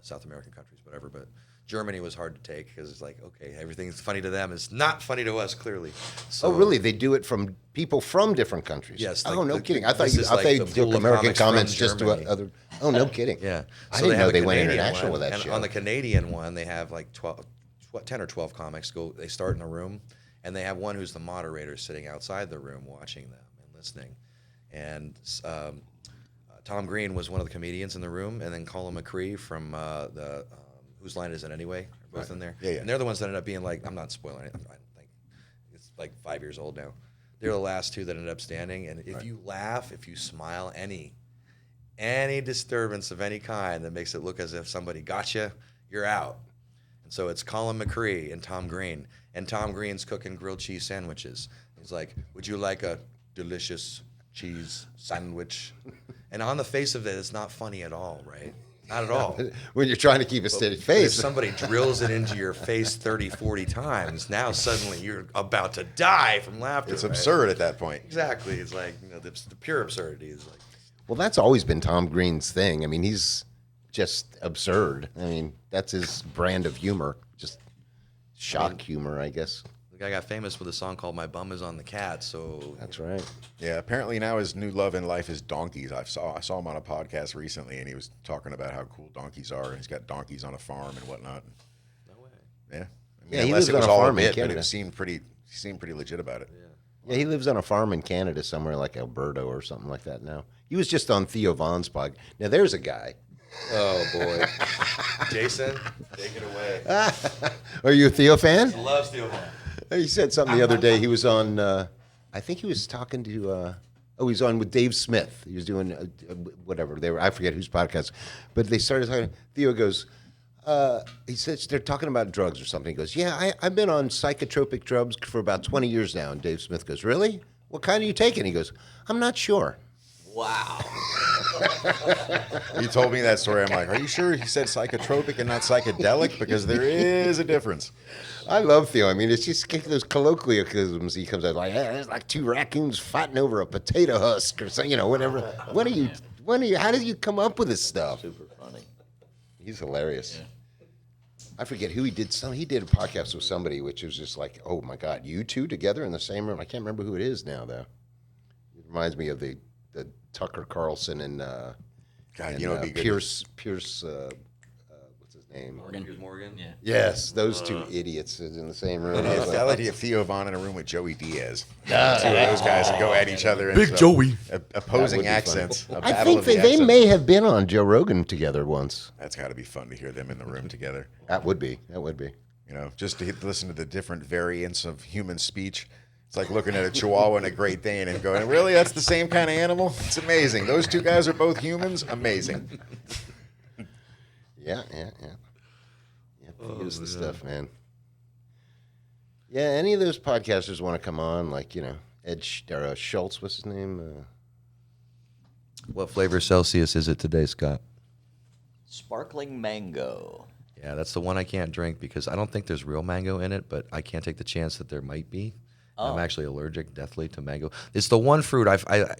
E: South American countries, whatever. But Germany was hard to take because it's like, okay, everything's funny to them. It's not funny to us, clearly. So,
A: Oh, really? They do it from people from different countries?
E: Yes,
A: Oh,
E: like
A: no
E: the-
A: kidding. I thought
E: this
A: you
E: is like the
A: took
E: pool of
A: American
E: comics from
A: comments just to
E: Germany.
A: other. Oh, no kidding.
E: Yeah.
A: I
E: So
A: didn't know
E: have a
A: they went
E: Canadian
A: international
E: one,
A: with that
E: and
A: show.
E: on the Canadian one, they have like 10 or 12 comics go. They start in a room, and they have one who's the moderator sitting outside the room watching them and listening. And Tom Green was one of the comedians in the room, and then Colin McCree from the Whose Line Is It Anyway? Are both in there.
B: Yeah, yeah.
E: And they're the ones that ended up being like, I'm not spoiling it. I don't think it's like 5 years old now. They're the last two that ended up standing. And if you laugh, if you smile, any disturbance of any kind that makes it look as if somebody got you, you're out. And so it's Colin McCree and Tom Green. And Tom Green's cooking grilled cheese sandwiches. He's like, would you like a delicious cheese sandwich? And on the face of it, it's not funny at all, right? Not at all.
A: When you're trying to keep a steady
E: If
A: face.
E: somebody drills it into your face 30, 40 times, now suddenly you're about to die from laughter.
B: It's
E: right?
B: absurd at that point.
E: Exactly. It's like, the pure absurdity is like,
A: Well, that's always been Tom Green's thing. I mean, he's just absurd. I mean, that's his brand of humor. Just shock humor, I guess.
E: the guy got famous with a song called My Bum Is on the Cat. So
A: That's right.
B: Yeah, apparently now his new love in life is donkeys. I saw him on a podcast recently, and he was talking about how cool donkeys are. And he's got donkeys on a farm and whatnot.
E: no way.
B: Yeah, I mean,
A: Yeah, he
B: unless
A: lives
B: it was
A: on a
B: all
A: farm in
B: bit, but
A: Canada.
B: it seemed pretty legit about it.
A: Yeah, he lives on a farm in Canada somewhere like Alberta or something like that now. He was just on Theo Vaughn's pod. Now, there's a guy.
E: Oh, boy. Jason, take it away.
A: Are you a Theo fan?
E: Loves Theo Vaughn.
A: He said something the other day. He was on, I think he was talking to, he's on with Dave Smith. He was doing whatever. I forget whose podcast. But they started talking. Theo goes, he says they're talking about drugs or something. He goes, yeah, I've been on psychotropic drugs for about 20 years now. And Dave Smith goes, really? What kind are you taking? He goes, I'm not sure.
C: Wow.
B: He told me that story. I'm like, are you sure he said psychotropic and not psychedelic? Because there is a difference.
A: I love Theo. I mean, it's just those colloquialisms. He comes out like, hey, there's like two raccoons fighting over a potato husk or something, whatever. How did you come up with this stuff?
C: Super funny.
A: He's hilarious. I forget who he did. He did a podcast with somebody, which was just like, oh my God, you two together in the same room. I can't remember who it is now, though. It reminds me of the Tucker Carlson and
B: God, it'd be good.
A: Pierce. What's his name?
E: Morgan?
D: Yeah.
A: Yes, those two idiots in the same room. I was like,
B: I like to get Theo Vaughn in a room with Joey Diaz. Two of those guys that go at each other.
E: Big Joey.
B: Opposing
A: That would be
B: accents. A
A: I
B: battle
A: think
B: of the
A: they
B: accents.
A: may have been on Joe Rogan together once.
B: That's got to be fun to hear them in the room together.
A: That would be. You
B: You know, just to listen to the different variants of human speech. It's like looking at a Chihuahua and a Great Dane and going, really? That's the same kind of animal? It's amazing. Those two guys are both humans? Amazing.
A: Yeah. Here's the stuff, man. Yeah, any of those podcasters want to come on, like, Ed Schultz, what's his name?
E: What flavor Celsius is it today, Scott?
C: Sparkling mango.
E: Yeah, that's the one I can't drink because I don't think there's real mango in it, but I can't take the chance that there might be. I'm actually allergic, deathly, to mango. It's the one fruit I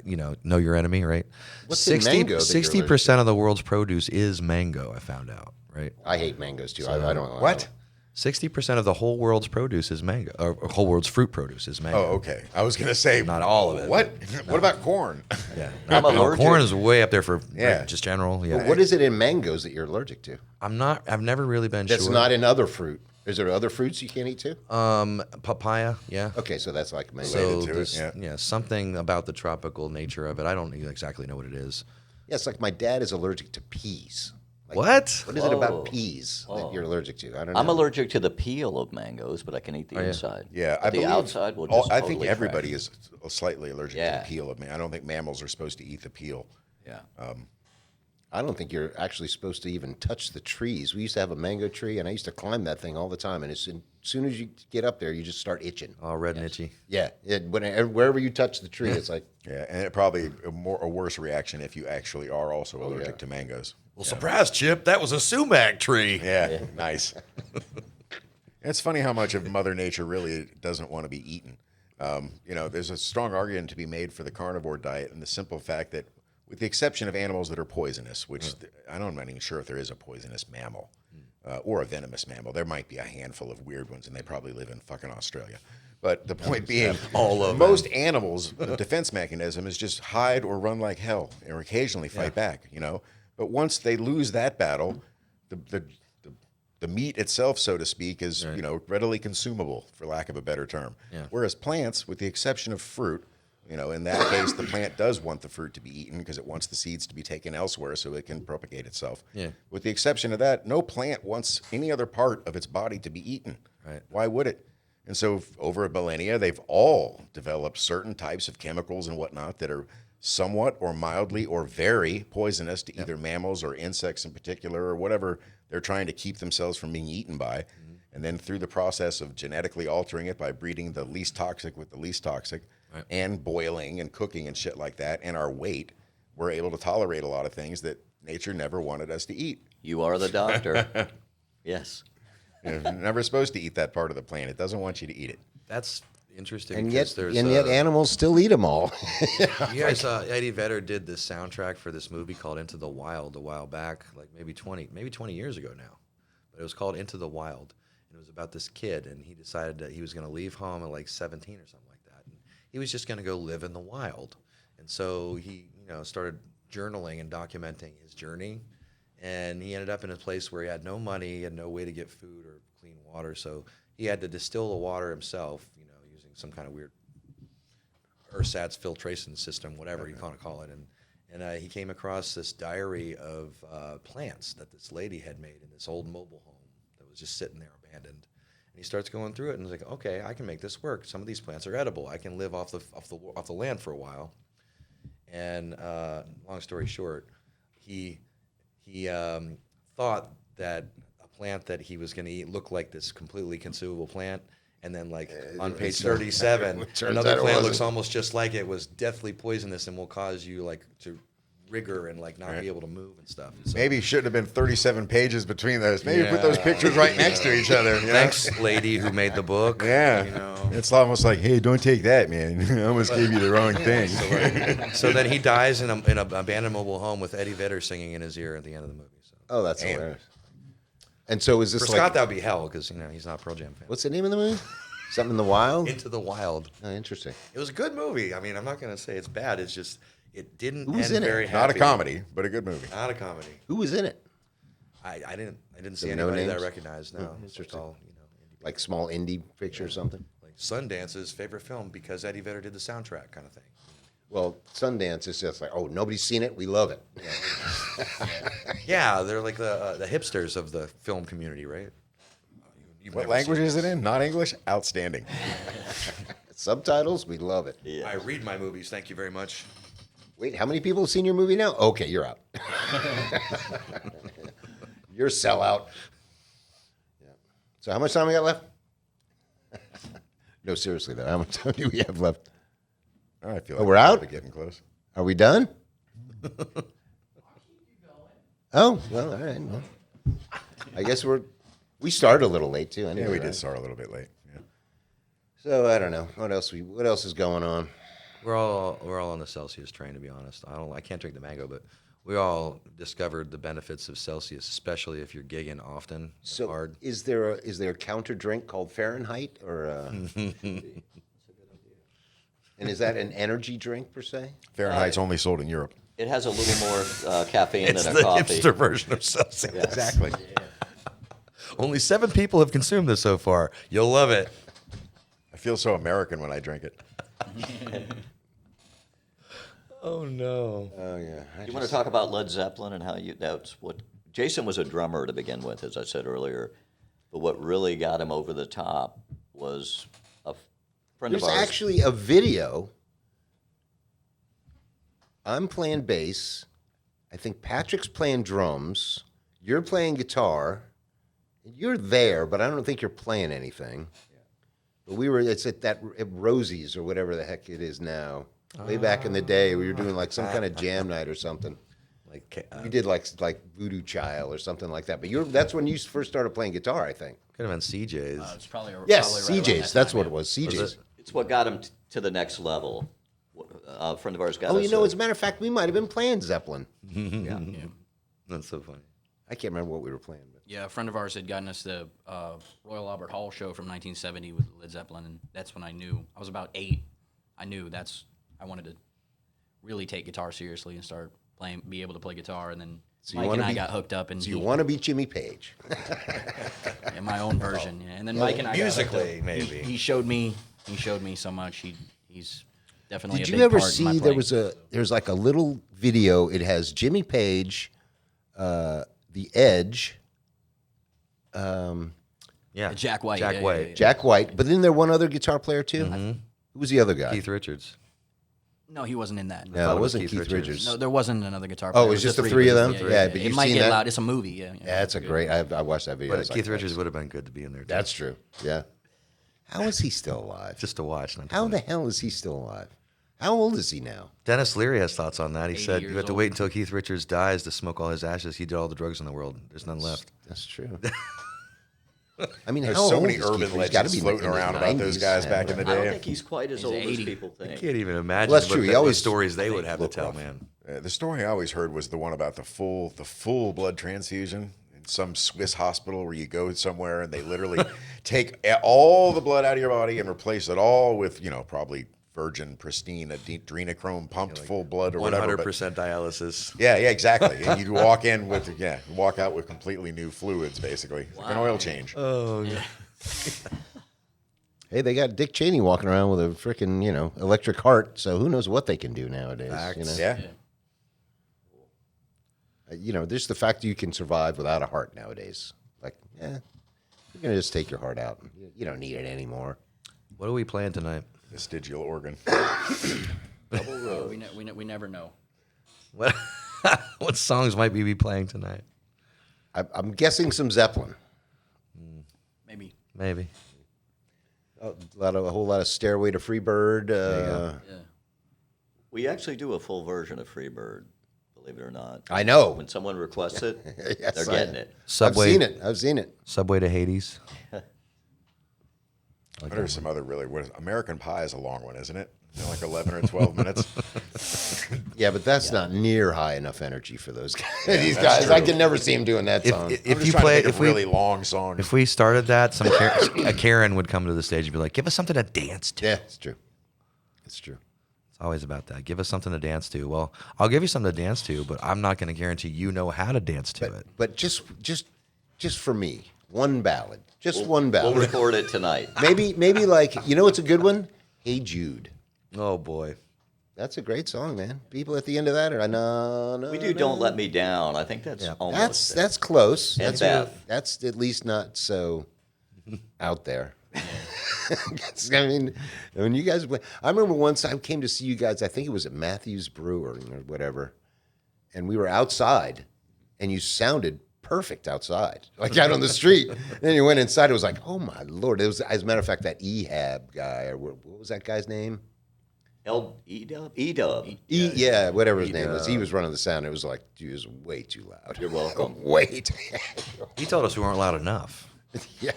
E: know your enemy, right?
A: What's in mango that you're allergic
E: 60% of the world's produce is mango, I found out, right?
A: I hate mangoes, too. I don't
B: What?
E: 60% of the whole world's produce is mango, or whole world's fruit produce is mango.
B: Oh, okay. I was going to say.
E: Not all of it.
B: What? What about corn?
E: Yeah.
C: I'm allergic.
E: Corn is way up there for
B: Yeah.
E: just general. Yeah.
A: But what is it in mangoes that you're allergic to?
E: I've never really been
A: That's
E: sure.
A: not in other fruit. Is there other fruits you can't eat, too?
E: Papaya, yeah.
A: Okay, so that's like mango.
E: So
B: Related to it,
E: there's
B: yeah.
E: something about the tropical nature of it. I don't exactly know what it is.
A: Yeah, it's like my dad is allergic to peas. Like,
E: What?
A: What is it
C: Whoa.
A: about peas that you're allergic to? I don't know.
C: I'm allergic to the peel of mangoes, but I can eat the
E: you?
C: inside.
B: Yeah,
C: But
B: I
C: the
B: believe
C: outside will just
B: I
C: totally
B: think everybody
C: trash.
B: is slightly allergic to
C: Yeah.
B: the peel of me. I don't think mammals are supposed to eat the peel.
C: Yeah.
A: I don't think you're actually supposed to even touch the trees. We used to have a mango tree, and I used to climb that thing all the time. And as soon as you get up there, you just start itching.
E: All red and itchy.
A: Yeah, wherever you touch the tree, it's like,
B: Yeah, and it probably a worse reaction if you actually are also allergic to mangoes.
E: Well, surprise, Chip. That was a sumac tree.
B: Yeah, nice. It's funny how much of Mother Nature really doesn't want to be eaten. There's a strong argument to be made for the carnivore diet, and the simple fact that, with the exception of animals that are poisonous, which I'm not even sure if there is a poisonous mammal, or a venomous mammal. There might be a handful of weird ones, and they probably live in fucking Australia. But the point being,
E: all of
B: most animals, the defense mechanism is just hide or run like hell, or occasionally fight back. But once they lose that battle, the meat itself, so to speak, is readily consumable, for lack of a better term.
E: Yeah.
B: Whereas plants, with the exception of fruit, in that case, the plant does want the fruit to be eaten because it wants the seeds to be taken elsewhere so it can propagate itself.
E: Yeah.
B: With the exception of that, no plant wants any other part of its body to be eaten.
E: Right.
B: Why would it? And so over millennia, they've all developed certain types of chemicals and whatnot that are somewhat or mildly or very poisonous to either mammals or insects in particular, or whatever they're trying to keep themselves from being eaten by. Mm-hmm. And then through the process of genetically altering it by breeding the least toxic with the least toxic, and boiling and cooking and shit like that, and our weight, we're able to tolerate a lot of things that nature never wanted us to eat.
C: You are the doctor. Yes.
B: You're never supposed to eat that part of the plant. It doesn't want you to eat it.
E: That's interesting.
A: And
E: because
A: yet,
E: there's,
A: animals still eat them all.
E: you guys, Eddie Vedder did this soundtrack for this movie called Into the Wild a while back, like maybe 20 years ago now. But it was called Into the Wild, and it was about this kid, and he decided that he was going to leave home at like 17 or something like that. And he was just going to go live in the wild, and so he, started journaling and documenting his journey. And he ended up in a place where he had no money and no way to get food or clean water, so he had to distill the water himself, using some kind of weird ersatz filtration system, whatever you want to call it. And he came across this diary of plants that this lady had made in this old mobile home that was just sitting there abandoned. And he starts going through it, and he's like, okay, I can make this work. Some of these plants are edible. I can live off the land for a while. And long story short, he thought that a plant that he was going to eat looked like this completely consumable plant, and then on page 37, another plant looks almost just like it, was deathly poisonous and will cause you to rigor and not be able to move and stuff. So,
B: Maybe it shouldn't have been 37 pages between those. Maybe put those pictures right next to each other.
E: Thanks, lady who made the book.
B: Yeah. It's almost like, hey, don't take that, man. I almost gave you the wrong thing.
E: So then he dies in an abandoned mobile home with Eddie Vedder singing in his ear at the end of the movie. So.
A: Oh, that's hilarious. And so is this
E: For Scott, that would be hell because he's not a Pearl Jam fan.
A: what's the name of the movie? Something in the Wild?
E: Into the Wild.
A: Oh, interesting.
E: It was a good movie. I mean, I'm not going to say it's bad. It's just it didn't
A: Who was
E: end
A: in it?
E: very happy.
B: Not a comedy, but a good movie.
E: Not a comedy.
A: Who was in it?
E: I didn't see
A: no
E: anybody that I
A: names?
E: recognized. No, it's
A: interesting.
E: all
A: Like small indie picture or something?
E: like Sundance's favorite film because Eddie Vedder did the soundtrack kind of thing.
A: Well, Sundance is just like, oh, nobody's seen it. We love it.
E: Yeah, they're like the hipsters of the film community, right? You've
B: What
E: never
B: language
E: seen
B: is it in? Not English? Outstanding.
A: Subtitles, we love it.
E: it. I read my movies. Thank you very much.
A: Wait, how many people have seen your movie now? Okay, you're out. You're a sellout. Yeah. So how much time we got left? No, seriously though, how much time do we have left?
B: Oh, I feel
A: Oh, we're out?
B: Getting close.
A: Are we done? Oh, well, all right. Well, I guess we started a little late too. Anyway,
B: Yeah, we
A: right?
B: did start a little bit late. Yeah.
A: So I don't know what else is going on.
E: We're all on the Celsius train, to be honest. I can't drink the mango, but we all discovered the benefits of Celsius, especially if you're gigging often and
A: So
E: hard.
A: is there a counter drink called Fahrenheit or? And is that an energy drink per se?
B: Fahrenheit's only sold in Europe.
C: It has a little more caffeine
E: It's
C: than
E: the
C: a coffee.
E: hipster version of Celsius.
B: Exactly.
E: Only 7 people have consumed this so far. You'll love it.
B: I feel so American when I drink it.
E: Oh no.
A: Oh yeah.
C: You want to talk about Led Zeppelin and how that's what Jason was a drummer to begin with, as I said earlier, but what really got him over the top was a friend
A: There's
C: of ours.
A: actually a video. I'm playing bass. I think Patrick's playing drums. You're playing guitar. You're there, but I don't think you're playing anything. But it's at Rosie's or whatever the heck it is now. Way back in the day, we were doing like some kind of jam night or something. We did like Voodoo Child or something like that. But that's when you first started playing guitar, I think.
E: Could have been CJ's.
D: It's probably
A: Yes,
D: probably right around
A: CJ's.
D: that
A: That's
D: time,
A: what
D: yeah.
A: it was. CJ's.
C: It's what got him to the next level. A friend of ours got
A: Oh,
C: us.
A: as a matter of fact, we might have been playing Zeppelin.
E: That's so funny.
A: I can't remember what we were playing. But.
D: Yeah, a friend of ours had gotten us the Royal Albert Hall show from 1970 with Led Zeppelin, and that's when I knew. I was about 8. I knew I wanted to really take guitar seriously and start playing, be able to play guitar, and then Mike and I got hooked up. And
A: So you want to be Jimmy Page.
D: in my own version, yeah. And then Mike and I
E: musically,
D: got hooked up.
E: maybe.
D: He showed me so much. He's definitely
A: Did
D: a
A: you
D: big
A: ever
D: part in my
A: see there's like a little video, it has Jimmy Page, The Edge,
E: Yeah,
D: Jack White.
E: Jack
D: yeah,
E: White.
D: yeah, yeah.
A: Jack White, but isn't there one other guitar player too? Who was the other guy?
E: Keith Richards.
D: No, he wasn't in that.
A: No,
E: thought
A: it
E: it was
A: wasn't
E: Keith
A: Keith
E: Richards.
A: Richards.
D: No, there wasn't another guitar
A: Oh,
D: player.
A: it was just the three of them? Yeah, but
D: it
A: you've
D: might
A: seen
D: get
A: that?
D: loud. It's a movie, yeah.
A: Yeah, that's a great. I watched that video. I
E: But
A: was
E: Keith
A: like,
E: Richards would have been good to be in there. Too.
A: That's true. Yeah. How is he still alive?
E: Just to watch. Not to
A: How
E: play.
A: the hell is he still alive? How old is he now?
E: Dennis Leary has thoughts on that. He
D: 80
E: said
D: years
E: you have to
D: old.
E: wait until Keith Richards dies to smoke all his ashes. He did all the drugs in the world. There's none left.
A: That's true. I mean,
B: There's
A: how
B: so
A: old
B: many
A: is
B: urban
A: Keith? He's got to
B: legends
A: be
B: floating
A: in his
B: around about those
A: 90s.
B: guys back in the
C: I don't
B: day.
C: think he's quite as
D: He's
C: old as
D: 80.
C: people think.
E: Can't even imagine
A: Well, that's
E: what
A: true. He
E: the
A: always-
E: stories they would have to
A: look
E: tell,
A: rough.
E: man.
B: The story I always heard was the one about the full blood transfusion in some Swiss hospital where you go somewhere and they literally take all the blood out of your body and replace it all with, probably virgin, pristine, adrenochrome pumped full blood or whatever. But
E: 100% dialysis.
B: yeah, exactly. And you walk out with completely new fluids, basically. It's like an oil change.
E: Oh, yeah.
A: Hey, they got Dick Cheney walking around with a freaking, electric heart. So who knows what they can do nowadays?
B: Yeah.
A: There's the fact that you can survive without a heart nowadays. Like, you're gonna just take your heart out. You don't need it anymore.
E: What are we playing tonight?
B: Vestigial organ.
D: We never know.
E: What what songs might we be playing tonight?
A: I'm guessing some Zeppelin.
D: Maybe.
E: Maybe.
A: A whole lot of Stairway to Freebird.
D: Yeah.
C: We actually do a full version of Freebird, believe it or not.
A: I know.
C: When someone requests it,
A: Yes,
C: they're getting it.
E: Subway.
A: I've seen it.
E: Subway to Hades.
B: There's some other American Pie is a long one, isn't it? Like 11 or 12 minutes.
A: Yeah, but that's not near high enough energy for those guys. These
B: that's
A: guys,
B: true.
A: I can never see them doing that song.
E: If you play, if
B: really long song.
E: If we started that, a Karen would come to the stage and be like, "Give us something to dance to."
A: Yeah, it's true. It's true.
E: It's always about that. Give us something to dance to. Well, I'll give you something to dance to, but I'm not going to guarantee you know how to dance to it.
A: But just for me, one ballad. Just one ballad.
C: We'll record it tonight.
A: Maybe like, what's a good one? Hey Jude.
E: Oh boy,
A: That's a great song, man. People at the end of that are no.
C: We do "Don't Let Me Down." I think that's almost.
A: That's close.
C: And
A: That's
C: Beth.
A: that's at least not so out there. I mean, when you guys play, I remember once I came to see you guys. I think it was at Matthews Brewing or whatever, and we were outside, and you sounded perfect outside, like out on the street. Then you went inside. It was like, oh my Lord! It was, as a matter of fact, that Ehab guy, or what was that guy's name?
C: E-Dub?
A: Yeah, whatever his name was. He was running the sound. It was like, dude, it was way too loud.
C: You're welcome.
A: Wait.
E: he told us we weren't loud enough.
A: Yeah,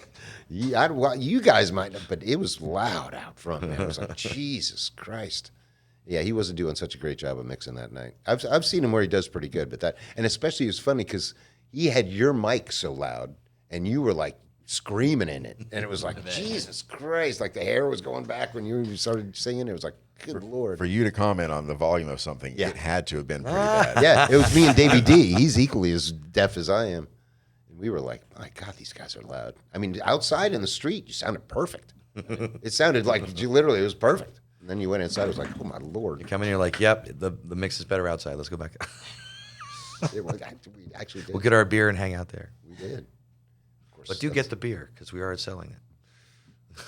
A: you guys might not, but it was loud out front, man. It was like, Jesus Christ. Yeah, he wasn't doing such a great job of mixing that night. I've seen him where he does pretty good, but and especially it was funny because he had your mic so loud, and you were like screaming in it, and it was like, Jesus Christ, like the hair was going back when you started singing. It was like, good Lord.
B: For you to comment on the volume of something,
A: Yeah.
B: it had to have been pretty bad.
A: Yeah, it was me and Davey D. He's equally as deaf as I am. And we were like, my God, these guys are loud. I mean, outside in the street, you sounded perfect. It sounded like it was perfect. And then you went inside, it was like, oh my Lord.
E: You come in, you're like, "Yep, the mix is better outside. Let's go back."
A: We actually did.
E: We'll get our beer and hang out there.
A: We did. Of course.
E: But do get the beer because we are selling it.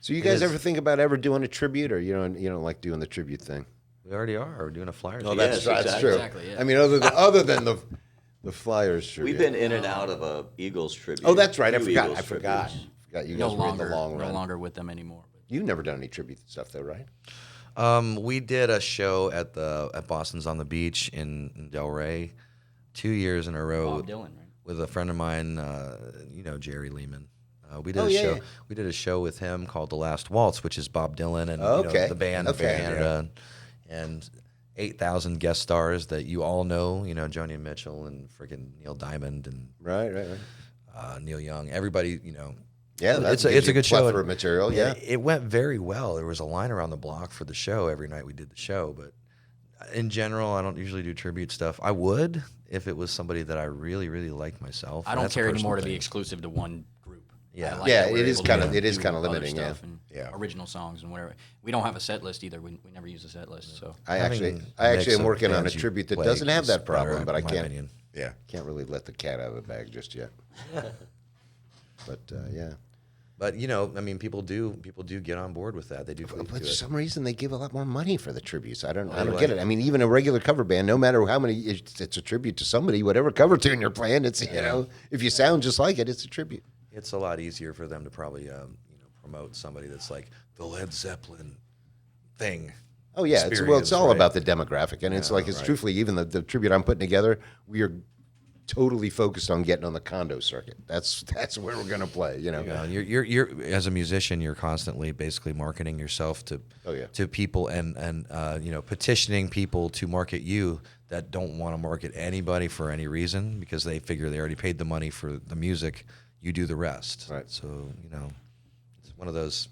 A: So you guys
E: is.
A: ever think about ever doing a tribute, or you don't like doing the tribute thing?
E: We already are. We're doing a flyer.
C: Oh, that's
A: true.
D: Exactly, yeah.
A: I mean, other than the Flyers tribute.
C: We've been in and out of a Eagles tribute.
A: Oh, that's right. I
C: Few
A: forgot.
C: Eagles
A: I forgot.
C: tributes.
A: You
D: No
A: guys were in
D: longer,
A: the long
D: no
A: run.
D: longer with them anymore. But
A: You've never done any tribute stuff, though, right?
E: We did a show at Boston's on the Beach in Delray 2 years in a row
D: Bob Dylan, right?
E: with a friend of mine, Jerry Lehman. We did
A: Oh,
E: a
A: yeah,
E: show.
A: yeah.
E: We did a show with him called The Last Waltz, which is Bob Dylan and
A: Okay.
E: the band
A: Okay.
E: from Canada, and 8,000 guest stars that you all know, you know, Joni Mitchell and freaking Neil Diamond and
A: Right.
E: Neil Young, everybody, you know.
A: Yeah,
E: it's a good show.
A: Plethora of material. Yeah.
E: It went very well. There was a line around the block for the show every night we did the show, but in general, I don't usually do tribute stuff. I would if it was somebody that I really, really liked myself.
D: I
E: and
D: don't
E: that's a
D: care anymore
E: personal
D: to be
E: thing.
D: exclusive to one group.
E: Yeah.
D: I like
A: Yeah,
D: that we're
A: it is
D: able to
A: kinda-
D: do
A: it is kinda
D: other
A: limiting, yeah.
D: stuff and
B: Yeah.
D: original songs and whatever. We don't have a set list either. We never use a set list. So
A: I
E: Having
A: actually
E: a
A: am
E: mix
A: working
E: of
A: on a
E: bands you
A: tribute that
E: play
A: doesn't have
E: is
A: that
E: better,
A: problem, but I
E: in my
A: can't
E: opinion.
B: Yeah.
A: really let the cat out of the bag just yet. But yeah.
E: But you know, I mean, people do get on board with that. They do.
A: But
E: do
A: for
E: it.
A: some reason, they give a lot more money for the tributes. I don't
E: Really?
A: get it. I mean, even a regular cover band, no matter how many, it's a tribute to somebody. Whatever cover tune you're playing, it's you know, if you sound just like it, it's a tribute.
E: It's a lot easier for them to probably promote somebody that's like the Led Zeppelin thing.
A: Oh yeah, it's
E: experience,
A: all
E: right?
A: about the demographic, and it's like it's
E: right.
A: truthfully even the tribute I'm putting together, we are totally focused on getting on the condo circuit. That's where we're gonna play. You know.
E: Yeah, you're as a musician, you're constantly basically marketing yourself to
A: Oh, yeah.
E: to people and petitioning people to market you that don't want to market anybody for any reason because they figure they already paid the money for the music. You do the rest.
A: Right.
E: So it's one of those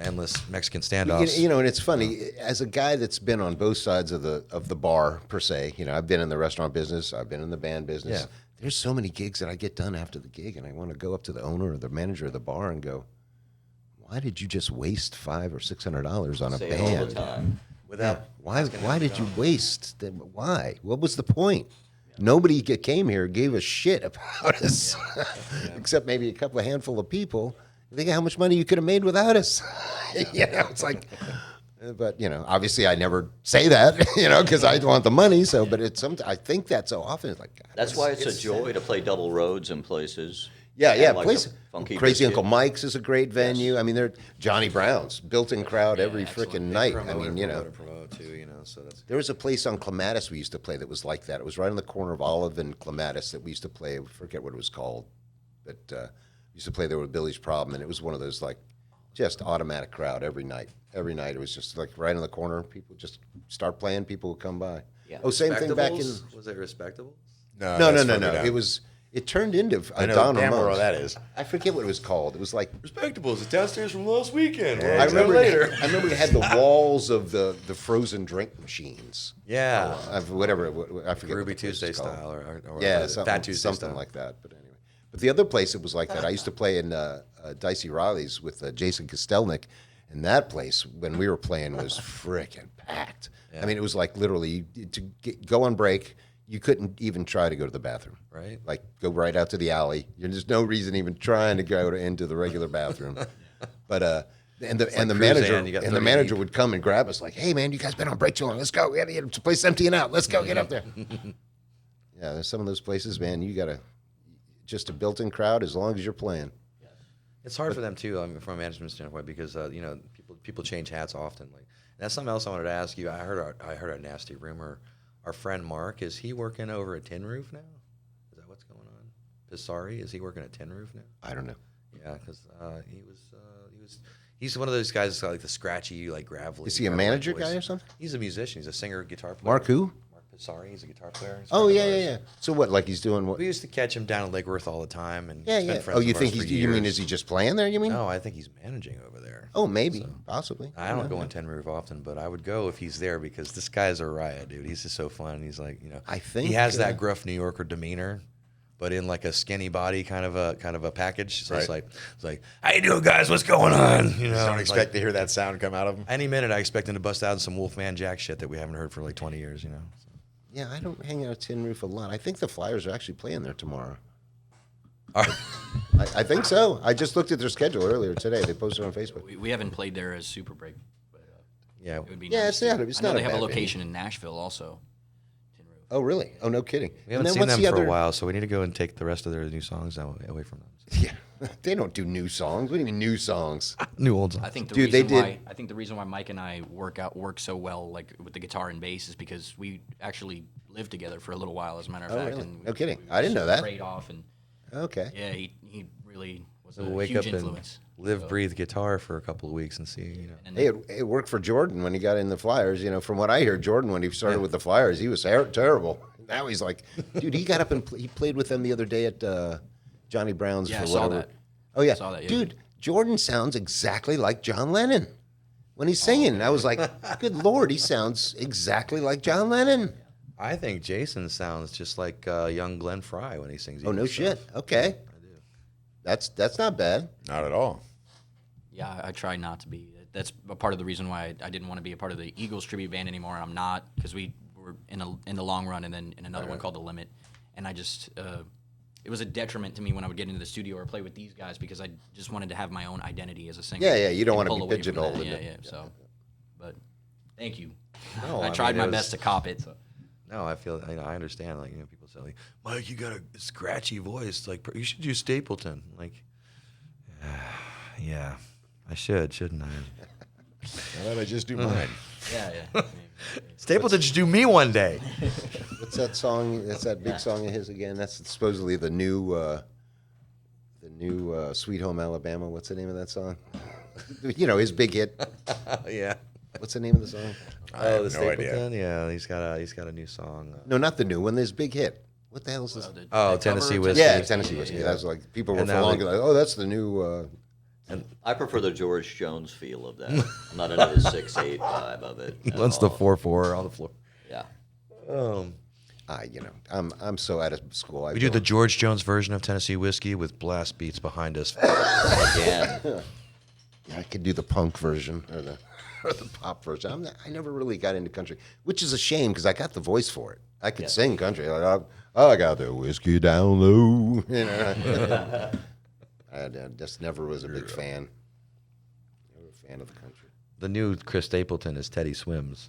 E: endless Mexican standoffs.
A: You know, and it's funny as a guy that's been on both sides of the bar per se. You know, I've been in the restaurant business, I've been in the band business.
E: Yeah.
A: There's so many gigs that I get done after the gig, and I want to go up to the owner or the manager of the bar and go, "Why did you just waste $500 or $600 on a
C: Say it all the
A: band?
C: time.
E: Without
A: Why did you waste? Why? What was the point?" Nobody came here gave a shit about us, except maybe a couple of handful of people. Think of how much money you could have made without us. You know, it's like, but you know, obviously I never say that, you know, because I want the money. So, but it's I think that so often it's like, God,
C: That's why it's a joy to play double roads in places.
A: yeah,
C: And like
A: place
C: the Funky
A: Crazy
C: Biscuit.
A: Uncle Mike's is a great venue. I mean, they're Johnny Brown's built-in crowd every
D: excellent.
A: freaking night. I
E: promote
A: mean,
E: and
A: you know.
E: promote too. So that's
A: There was a place on Clematis we used to play that was like that. It was right on the corner of Olive and Clematis that we used to play. I forget what it was called, but we used to play there with Billy's Problem, and it was one of those like just automatic crowd every night. Every night it was just like right on the corner. People just start playing. People would come by.
C: Yeah.
A: Oh, same thing back in.
E: Respectables? Was it respectable?
B: No,
A: No.
B: that's further down.
A: It was. It turned into
B: I know
A: Don
B: damn well
A: Ramone's.
B: where that is.
A: I forget what it was called. It was like
E: Respectable is the downstairs from last weekend.
B: Yeah,
A: I
B: exactly.
A: remember. I remember it had the walls of the frozen drink machines.
E: Yeah.
A: Whatever. I forget.
E: Ruby
A: what the place
E: Tuesday
A: is called.
E: style or
A: Yeah,
E: Fat Tuesday
A: something
E: style.
A: like that. But anyway, but the other place it was like that. I used to play in Dicey Riley's with Jason Kostelnik, and that place when we were playing was frickin' packed. I mean, it was like literally go on break. You couldn't even try to go to the bathroom.
E: Right.
A: Like go right out to the alley. There's no reason even trying to go into the regular bathroom. But and the
E: Cruisin',
A: manager
E: you got
A: and the
E: 30
A: manager
E: deep.
A: would come and grab us like, "Hey man, you guys been on break too long. Let's go. We got to get the place emptying out. Let's go get up there." Yeah, there's some of those places, man. You got to just a built-in crowd as long as you're playing.
E: It's hard for them too, from a management standpoint, because people change hats often. Like that's something else I wanted to ask you. I heard a nasty rumor. Our friend Mark, is he working over at Tin Roof now? Is that what's going on? Pisari, is he working at Tin Roof now?
A: I don't know.
E: Yeah, because he's one of those guys that's got like the scratchy, like gravelly.
A: Is he a
E: gravelly
A: manager
E: voice.
A: guy or something?
E: He's a musician. He's a singer, guitar player.
A: Mark who?
E: Mark Pisari. He's a guitar player. He's a
A: Oh
E: friend
A: yeah,
E: of
A: yeah,
E: ours.
A: yeah. So what? Like he's doing what?
E: We used to catch him down at Lake Worth all the time, and
A: Yeah,
E: he's been
A: yeah.
E: friends
A: Oh, you
E: of
A: think
E: ours
A: he's?
E: for
A: You mean
E: years.
A: is he just playing there? You mean?
E: No, I think he's managing over there.
A: Oh, maybe, possibly.
E: I don't go on Tin Roof often, but I would go if he's there because this guy's a riot, dude. He's just so fun. He's like,
A: I think,
E: he has that gruff New Yorker demeanor, but in like a skinny body kind of a package. So it's
B: Right.
E: like, how you doing, guys? What's going on? You know,
B: Don't
E: it's
B: expect
E: like,
B: to hear that sound come out of him.
E: any minute I expect him to bust out some Wolfman Jack shit that we haven't heard for like 20 years. So.
A: Yeah, I don't hang out at Tin Roof a lot. I think the Flyers are actually playing there tomorrow.
E: All right.
A: I think so. I just looked at their schedule earlier today. They posted on Facebook.
D: we haven't played there as Superbreak. But,
E: Yeah.
D: it would be
A: Yeah,
D: nice
A: it's
D: to.
A: not- it's
D: I know
A: not a
D: they have a
A: bad
D: location in Nashville also. Tin Roof.
A: Oh, really? Oh, no kidding.
E: We haven't seen them for a while, so we need to go and take the rest of their new songs away from them.
A: Yeah, they don't do new songs. What do you mean new songs?
E: New old songs.
D: I think the
A: Dude, they
D: reason why
A: did-
D: I think the reason why Mike and I work so well, like with the guitar and bass, is because we actually lived together for a little while. As a matter of fact,
A: really?
D: and
A: No kidding.
D: we
A: I didn't know that.
D: Trade off, and
A: Okay.
D: yeah, he really was
E: So
D: a
E: we'll wake
D: huge
E: up
D: influence.
E: and live, breathe guitar for a couple of weeks and see,
D: And
A: Hey, it worked for Jordan when he got in the Flyers. You know, from what I hear, Jordan, when he started with the Flyers, he was terrible. Now he's like, dude, he got up and he played with them the other day at Johnny Brown's
D: Yeah,
A: for
D: I saw
A: whatever.
D: that.
A: Oh, yeah.
D: Saw that, yeah.
A: Dude, Jordan sounds exactly like John Lennon when he's singing. I was like, good Lord, he sounds exactly like John Lennon.
E: I think Jason sounds just like young Glenn Fry when he sings.
A: Oh, no
E: Eagles
A: shit.
E: stuff.
A: Okay.
E: I do.
A: That's not bad.
B: Not at all.
D: Yeah, I try not to be. That's a part of the reason why I didn't want to be a part of the Eagles tribute band anymore. I'm not, because we were in the long run and then in another one called The Limit. And I just, it was a detriment to me when I would get into the studio or play with these guys because I just wanted to have my own identity as a singer.
A: Yeah, you don't
D: and
A: want to
D: pull
A: be
D: away from that.
A: pigeonholed.
D: Yeah,
A: into-
D: so, but thank you.
E: No,
D: I
E: I
D: tried
E: mean,
D: my
E: it was-
D: best to cop it. So.
E: No, I feel I understand. Like people say, like, Mike, you got a scratchy voice. Like you should use Stapleton. Like, yeah, I should, shouldn't I?
B: Why don't I just do mine?
D: Yeah.
E: Stapleton should do me one day.
A: What's that song? That's that big song of his again. That's supposedly the new Sweet Home Alabama. What's the name of that song? You know, his big hit.
E: Yeah.
A: What's the name of the song?
B: I have
E: the
B: no
E: Stapleton.
B: idea.
E: Yeah, he's got a new song.
A: No, not the new one. His big hit. What the hell is this?
E: Oh, Tennessee Whiskey.
A: Yeah, Tennessee Whiskey. That's like people were
E: And
A: for
E: now
A: long
E: they-
A: like, oh, that's the new.
C: I prefer the George Jones feel of that. I'm not into the 6/8 vibe of it. at
E: Once the
C: all.
E: 4/4 on the floor.
C: Yeah.
A: I'm so out of school.
E: We do the George Jones version of Tennessee Whiskey with blast beats behind us.
C: Again.
A: I could do the punk version or the pop version. I never really got into country, which is a shame because I got the voice for it. I could sing country. Like, I got the whiskey down low. You know, I just never was a big fan. Never a fan of the country.
E: The new Chris Stapleton is Teddy Swims.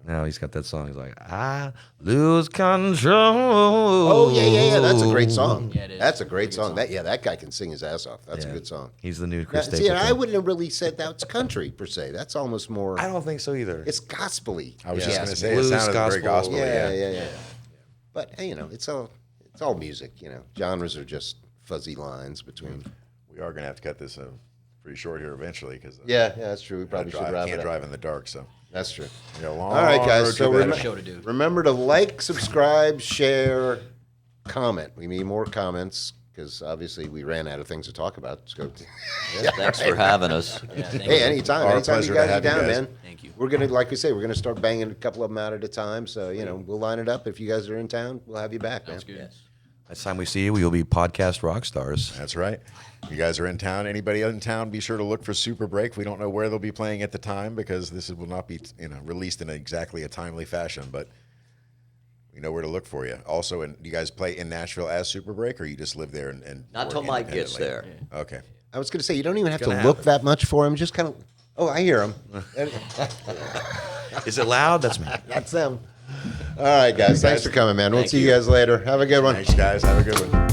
E: Now he's got that song. He's like, I lose control.
A: Oh yeah. That's a great song.
D: Yeah, it is.
A: That's a great
D: It's a
A: song.
D: good
A: That guy can sing his ass off. That's a
E: Yeah.
A: good song.
E: He's the new
A: Now,
E: Chris
A: see,
E: Stapleton.
A: I wouldn't have really said that's country per se. That's almost more.
E: I don't think so either.
A: It's gospel-y.
B: I was
A: if you
B: just going
A: ask
B: to say
A: me.
E: Blues,
B: it sounded very
E: gospel.
B: gospel.
A: Yeah. But hey, it's all music. Genres are just fuzzy lines between.
B: We are going to have to cut this pretty short here eventually because
A: Yeah, that's true. We probably should wrap it
B: can't
A: up.
B: drive in the dark. So
A: That's true.
B: we got a long
A: All right,
B: road
A: guys. So
B: trip ahead of
D: Show to do.
A: remember to like, subscribe, share, comment. We need more comments because obviously we ran out of things to talk about. Let's go.
C: Thanks for having us.
D: Yeah, thank
A: Hey,
D: you.
A: anytime
B: Our
A: you
B: pleasure to
A: guys are
B: have you
A: down,
B: guys.
A: man.
D: Thank you.
A: We're gonna, like we say, we're gonna start banging a couple of them out at a time. So we'll line it up. If you guys are in town, we'll have you back, man.
D: Sounds good.
E: Next time we see you, we will be podcast rock stars.
B: That's right. You guys are in town. Anybody in town, be sure to look for Superbreak. We don't know where they'll be playing at the time because this will not be released in exactly a timely fashion, but we know where to look for you. Also, do you guys play in Nashville as Superbreak, or you just live there and
C: Not till
B: work
C: Mike gets
B: independently?
C: there.
B: Okay.
A: I was gonna say you don't even have to
E: Gonna
A: look
E: happen.
A: that much for him. Just kind of. Oh, I hear him.
E: Is it loud? That's me.
A: That's them. All right, guys. Thanks for coming, man. We'll see you guys later. Have a good one.
B: Thanks, guys. Have a good one.